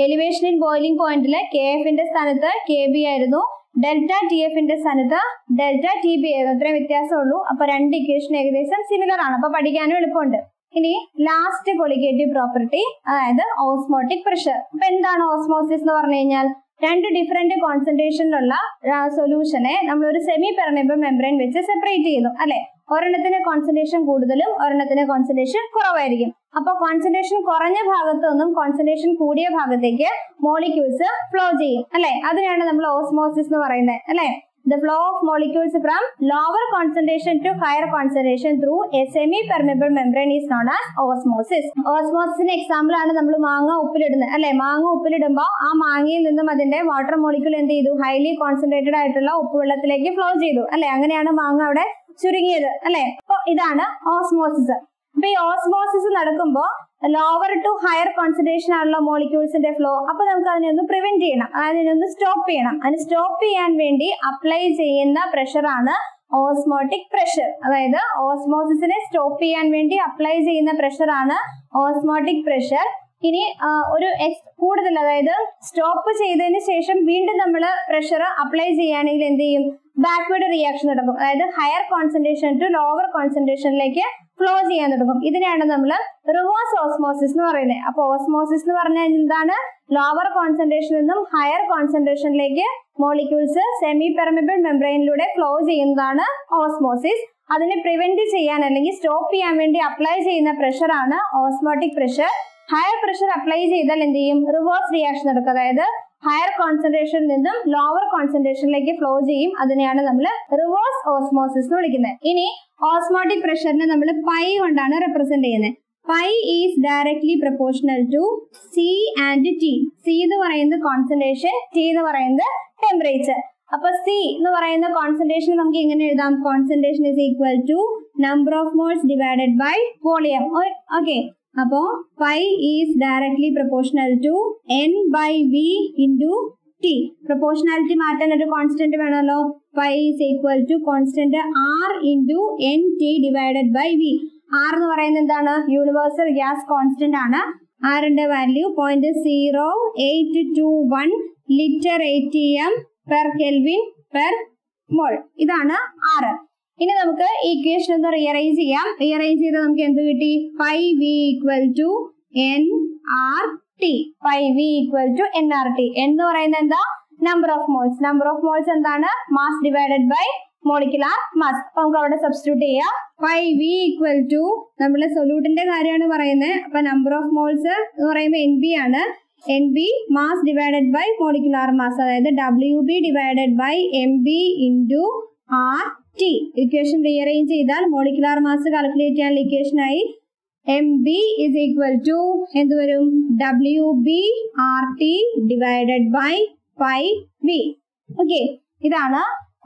Elevation in boiling point le KF ന്റെ സ്ഥാനത്ത് KB ആയിരുന്നു, ഡെൽറ്റ TF ന്റെ സ്ഥാനത്ത് ഡെൽറ്റ TB ആയിരുന്നു. അത്രയും വ്യത്യാസമുള്ളൂ. അപ്പൊ രണ്ട് ഇക്വേഷൻ ഏകദേശം സിമിലർ ആണ്. അപ്പൊ പഠിക്കാനും എളുപ്പമുണ്ട്. ഇനി ലാസ്റ്റ് കൊളിഗേറ്റീവ് പ്രോപ്പർട്ടി, അതായത് ഓസ്മോട്ടിക് പ്രഷർ. അപ്പൊ എന്താണ് ഓസ്മോസിസ് എന്ന് പറഞ്ഞു കഴിഞ്ഞാൽ? രണ്ട് ഡിഫറെന്റ് കോൺസെൻട്രേഷനിലുള്ള സൊല്യൂഷനെ നമ്മൾ ഒരു സെമി പെർമിയബിൾ മെംബ്രെയിൻ വെച്ച് സെപ്പറേറ്റ് ചെയ്യുന്നു അല്ലെ. ഒരെണ്ണത്തിന് കോൺസെൻട്രേഷൻ കൂടുതലും ഒരെണ്ണത്തിന് കോൺസെൻട്രേഷൻ കുറവായിരിക്കും. അപ്പൊ കോൺസെൻട്രേഷൻ കുറഞ്ഞ ഭാഗത്തു നിന്നും കോൺസെൻട്രേഷൻ കൂടിയ ഭാഗത്തേക്ക് മോളിക്യൂൾസ് ഫ്ലോ ചെയ്യും അല്ലെ. അതിനാണ് നമ്മൾ ഓസ്മോസിസ് എന്ന് പറയുന്നത് അല്ലെ. The flow of molecules from lower concentration to higher concentration through a semi-permeable membrane is known as osmosis. ഓസ്മോസിന് എക്സാമ്പിൾ ആണ് നമ്മൾ മാങ്ങ ഉപ്പിലിടുന്നത് അല്ലെ. മാങ്ങ ഉപ്പിലിടുമ്പോൾ ആ മാങ്ങയിൽ നിന്നും അതിന്റെ വാട്ടർ മോളിക്യൂൾ എന്ത് ചെയ്തു? ഹൈലി കോൺസെൻട്രേറ്റഡ് ആയിട്ടുള്ള ഉപ്പുവെള്ളത്തിലേക്ക് ഫ്ലോ ചെയ്തു അല്ലെ. അങ്ങനെയാണ് മാങ്ങ അവിടെ ചുരുങ്ങിയത് അല്ലെ. അപ്പൊ ഇതാണ് ഓസ്മോസിസ്. അപ്പൊ ഈ ഓസ്മോസിസ് നടക്കുമ്പോൾ ലോവർ ടു ഹയർ കോൺസെൻട്രേഷൻ ആണല്ലോ മോളിക്യൂൾസിന്റെ ഫ്ലോ. അപ്പൊ നമുക്ക് അതിനെ ഒന്ന് പ്രിവെന്റ് ചെയ്യണം, അതിനൊന്ന് സ്റ്റോപ്പ് ചെയ്യണം. അതിന് സ്റ്റോപ്പ് ചെയ്യാൻ വേണ്ടി അപ്ലൈ ചെയ്യുന്ന പ്രഷറാണ് ഓസ്മോട്ടിക് പ്രഷർ. അതായത് ഓസ്മോസിസിനെ സ്റ്റോപ്പ് ചെയ്യാൻ വേണ്ടി അപ്ലൈ ചെയ്യുന്ന പ്രഷറാണ് ഓസ്മോട്ടിക് പ്രഷർ. ഇനി ഒരു കൂടുതൽ, അതായത് സ്റ്റോപ്പ് ചെയ്തതിന് ശേഷം വീണ്ടും നമ്മൾ പ്രഷർ അപ്ലൈ ചെയ്യുകയാണെങ്കിൽ എന്ത് ചെയ്യും? ബാക്ക്വേർഡ് റിയാക്ഷൻ നടക്കും. അതായത് ഹയർ കോൺസെൻട്രേഷൻ ടു ലോവർ കോൺസെൻട്രേഷനിലേക്ക് ഫ്ലോ ചെയ്യാൻ തുടങ്ങും. ഇതിനെയാണ് നമ്മൾ റിവേഴ്സ് ഓസ്മോസിസ് എന്ന് പറയുന്നത്. അപ്പൊ ഓസ്മോസിസ് എന്ന് പറഞ്ഞാൽ എന്താണ്? ലോവർ കോൺസെൻട്രേഷനിൽ നിന്നും ഹയർ കോൺസെൻട്രേഷനിലേക്ക് മോളിക്യൂൾസ് സെമി പെർമിബിൾ മെംബ്രെയിനിലൂടെ ഫ്ലോ ചെയ്യുന്നതാണ് ഓസ്മോസിസ്. അതിനെ പ്രിവെന്റ് ചെയ്യാൻ അല്ലെങ്കിൽ സ്റ്റോപ്പ് ചെയ്യാൻ വേണ്ടി അപ്ലൈ ചെയ്യുന്ന പ്രഷറാണ് osmotic pressure. Higher pressure apply ചെയ്താൽ എന്ത് ചെയ്യും? റിവേഴ്സ് റിയാക്ഷൻ നടക്കും. അതായത് ഹയർ കോൺസെൻട്രേഷനിൽ നിന്നും ലോവർ കോൺസെൻട്രേഷനിലേക്ക് ഫ്ലോ ചെയ്യും. അതിനെയാണ് നമ്മൾ റിവേഴ്സ് ഓസ്മോസിസ് എന്ന് വിളിക്കുന്നത്. ഇനി ഓസ്മോട്ടിക് പ്രഷറിനെ നമ്മൾ പൈ കൊണ്ടാണ് റെപ്രസെന്റ് ചെയ്യുന്നത്. Pi is directly proportional to C and T. C എന്ന് പറയുന്നത് കോൺസെൻട്രേഷൻ, ടി എന്ന് പറയുന്നത് ടെമ്പറേച്ചർ. അപ്പൊ സി എന്ന് പറയുന്ന കോൺസെൻട്രേഷൻ നമുക്ക് എങ്ങനെ എഴുതാം? Concentration is equal to number of moles divided by volume. Okay, അപ്പോ pi is directly proportional to N by V into T. Proportionality മാറ്റാൻ ഒരു കോൺസ്റ്റന്റ് വേണമല്ലോ. Pi is equal to constant R into N T divided by V. R എന്ന് പറയുന്നത് എന്താണ്? Universal gas constant ആണ്. ആറിന്റെ value 0.0821 litre ATM per Kelvin per mole. ഇതാണ് R. ഇനി നമുക്ക് ഇക്വേഷൻ ഒന്ന് റീഅറേഞ്ച് ചെയ്യാം. റീഅറേഞ്ച് ചെയ്താൽ നമുക്ക് എന്ത് കിട്ടി? Pi V equal to N R T. Pi V equal to N R T. എന്ന് പറയുന്നത് എന്താ? Number of moles. Number of moles എന്താണ്? Mass divided by molecular mass. അപ്പൊ നമുക്ക് അവിടെ സബ്സ്റ്റിറ്റ്യൂട്ട് ചെയ്യാം. പൈ വി ഈക്വൽ ടു, നമ്മള് സൊല്യൂട്ടിന്റെ കാര്യമാണ് പറയുന്നത്. അപ്പൊ നമ്പർ ഓഫ് മോൾസ് എന്ന് പറയുമ്പോൾ എൻ ബി ആണ്. N B mass divided by molecular mass, അതായത് WB divided by MB into R T. Equation rearrange ചെയ്താൽ മോളിക്കുലാർ മാസ് കാൽക്കുലേറ്റ് ചെയ്യാനുള്ള ഇക്വേഷൻ ആയി MB is equal to എന്ത് വരും? WB RT divided by pi V. Okay, ഇതാണ്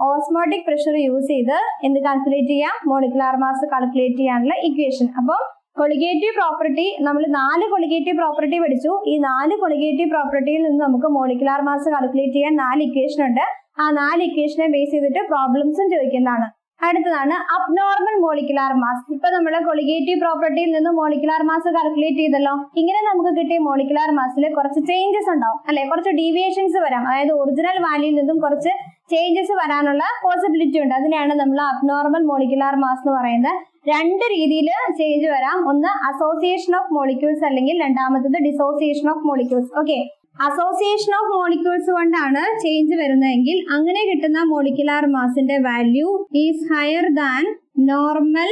osmotic pressure use ചെയ്ത് എന്ത് calculate ചെയ്യാം? മോളിക്കുലാർ മാസ് കാൽക്കുലേറ്റ് ചെയ്യാനുള്ള ഇക്വേഷൻ. അപ്പോൾ കൊളിഗേറ്റീവ് പ്രോപ്പർട്ടി, നമ്മൾ 4 കൊളിഗേറ്റീവ് പ്രോപ്പർട്ടി പഠിച്ചു. ഈ 4 കൊളിഗേറ്റീവ് പ്രോപ്പർട്ടിയിൽ നിന്ന് നമുക്ക് മോളിക്കുലാർ മാസ് കാൽക്കുലേറ്റ് ചെയ്യാൻ 4 ഇക്വേഷൻ ഉണ്ട്. ആ 4 ഇക്വേഷനെ ബേസ് ചെയ്തിട്ട് പ്രോബ്ലംസും ചോദിക്കുന്നതാണ്. അടുത്തതാണ് അബ്നോർമൽ മോളിക്കുലാർ മാസ്. ഇപ്പൊ നമ്മള് കൊളിഗേറ്റീവ് പ്രോപ്പർട്ടിയിൽ നിന്ന് മോളിക്കുലാർ മാസ് കാൽക്കുലേറ്റ് ചെയ്തല്ലോ. ഇങ്ങനെ നമുക്ക് കിട്ടിയ മോളിക്കുലാർ മാസിൽ കുറച്ച് ചേഞ്ചസ് ഉണ്ടാവും, അല്ലെ? കുറച്ച് ഡീവിയേഷൻസ് വരാം. അതായത് ഒറിജിനൽ വാല്യൂയിൽ നിന്നും കുറച്ച് ചേഞ്ചസ് വരാനുള്ള പോസിബിലിറ്റി ഉണ്ട്. അതിനെയാണ് നമ്മൾ അബ്നോർമൽ മോളിക്കുലാർ മാസ് എന്ന് പറയുന്നത്. 2 രീതിയിൽ ചേഞ്ച് വരാം. ഒന്ന് അസോസിയേഷൻ ഓഫ് മോളിക്യൂൾസ്, അല്ലെങ്കിൽ രണ്ടാമത്തത് dissociation of molecules. Okay, association of molecules കൊണ്ടാണ് ചേഞ്ച് വരുന്നതെങ്കിൽ അങ്ങനെ കിട്ടുന്ന മോളിക്കുലാർ മാസിന്റെ value is higher than normal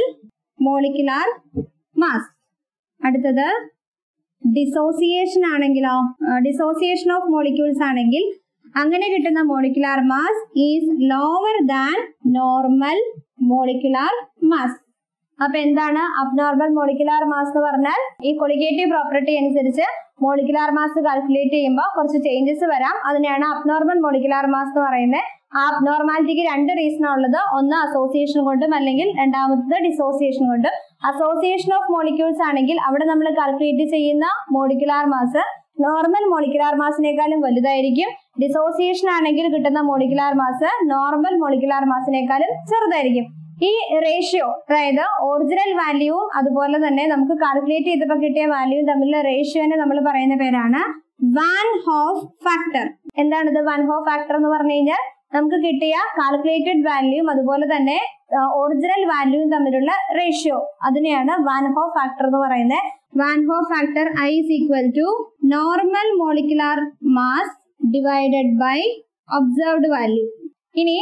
molecular mass. അടുത്തത് ഡിസോസിയേഷൻ ആണെങ്കിലോ, ഡിസോസിയേഷൻ ഓഫ് മോളിക്യൂൾസ് ആണെങ്കിൽ അങ്ങനെ കിട്ടുന്ന molecular mass is lower than normal molecular mass. അപ്പൊ എന്താണ് അബ്നോർമൽ മോളിക്കുലാർ മാസ് എന്ന് പറഞ്ഞാൽ? ഈ കൊളിഗേറ്റീവ് പ്രോപ്പർട്ടി അനുസരിച്ച് മോളിക്കുലാർ മാസ് കാൽക്കുലേറ്റ് ചെയ്യുമ്പോൾ കുറച്ച് ചേഞ്ചസ് വരാം. അതിനെയാണ് അബ്നോർമൽ മോളിക്കുലാർ മാസ് എന്ന് പറയുന്നത്. ആ അബ്നോർമാലിറ്റിക്ക് 2 റീസൺ ഉള്ളത്. ഒന്ന് അസോസിയേഷൻ കൊണ്ടും, അല്ലെങ്കിൽ രണ്ടാമത്തത് ഡിസോസിയേഷൻ കൊണ്ടും. അസോസിയേഷൻ ഓഫ് മോളിക്യൂൾസ് ആണെങ്കിൽ അവിടെ നമ്മൾ കാൽക്കുലേറ്റ് ചെയ്യുന്ന മോളിക്കുലാർ മാസ് നോർമൽ മോളിക്കുലാർ മാസിനേക്കാളും വലുതായിരിക്കും. ഡിസോസിയേഷൻ ആണെങ്കിൽ കിട്ടുന്ന മോളിക്കുലാർ മാസ് നോർമൽ മോളിക്കുലാർ മാസിനേക്കാളും ചെറുതായിരിക്കും. ഈ റേഷ്യോ, അതായത് ഒറിജിനൽ വാല്യൂവും അതുപോലെ തന്നെ നമുക്ക് കാൽക്കുലേറ്റ് ചെയ്തപ്പോൾ കിട്ടിയ വാല്യൂവും തമ്മിലുള്ള റേഷ്യോനെ നമ്മൾ പറയുന്ന പേരാണ് വാൻ ഹോഫ് ഫാക്ടർ. എന്താണിത് വാൻ ഹോഫ് ഫാക്ടർ എന്ന് പറഞ്ഞു കഴിഞ്ഞാൽ? നമുക്ക് കിട്ടിയ കാൽക്കുലേറ്റഡ് വാല്യൂവും അതുപോലെ തന്നെ ഒറിജിനൽ വാല്യൂവും തമ്മിലുള്ള റേഷ്യോ, അതിനെയാണ് വാൻ ഹോഫ് ഫാക്ടർ എന്ന് പറയുന്നത്. Van Hoff factor I is equal to normal molecular mass divided by observed value. ഇനി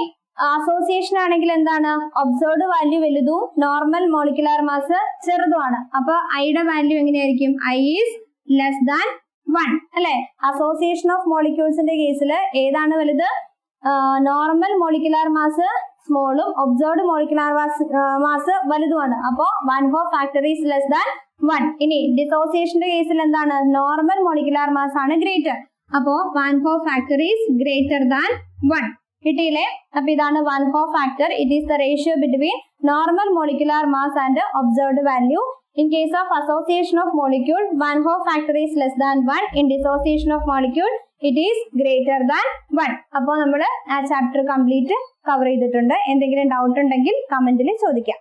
അസോസിയേഷൻ ആണെങ്കിൽ എന്താണ്? ഒബ്സർവ്ഡ് വാല്യൂ വലുതും നോർമൽ മോളിക്കുലാർ മാസ് ചെറുതുമാണ്. അപ്പൊ ഐയുടെ വാല്യൂ എങ്ങനെയായിരിക്കും? I is less than 1, അല്ലെ? അസോസിയേഷൻ ഓഫ് മോളിക്യൂൾസിന്റെ കേസിൽ ഏതാണ് വലുത്? നോർമൽ മോളിക്കുലാർ മാസ് സ്മോളും ഒബ്സർവ്ഡ് മോളിക്കുലാർ മാസ് വലുതുമാണ്. അപ്പോ van Hoff factor is less than 1. ഇനി ഡിസോസിയേഷന്റെ കേസിൽ എന്താണ്? നോർമൽ മോളിക്കുലാർ മാസ് ആണ് ഗ്രേറ്റർ. അപ്പോ van Hoff factor is greater than 1. കിട്ടിയില്ലേ? അപ്പൊ ഇതാണ് van Hoff factor. It is the ratio between normal molecular mass and observed value. In case of association of molecule, 1 Ho factor is less than 1. In dissociation of molecule, it is greater than 1. അപ്പോൾ നമ്മൾ ആ chapter complete cover ചെയ്തിട്ടുണ്ട്. എന്തെങ്കിലും doubt ഉണ്ടെങ്കിൽ കമന്റിൽ ചോദിക്കാം.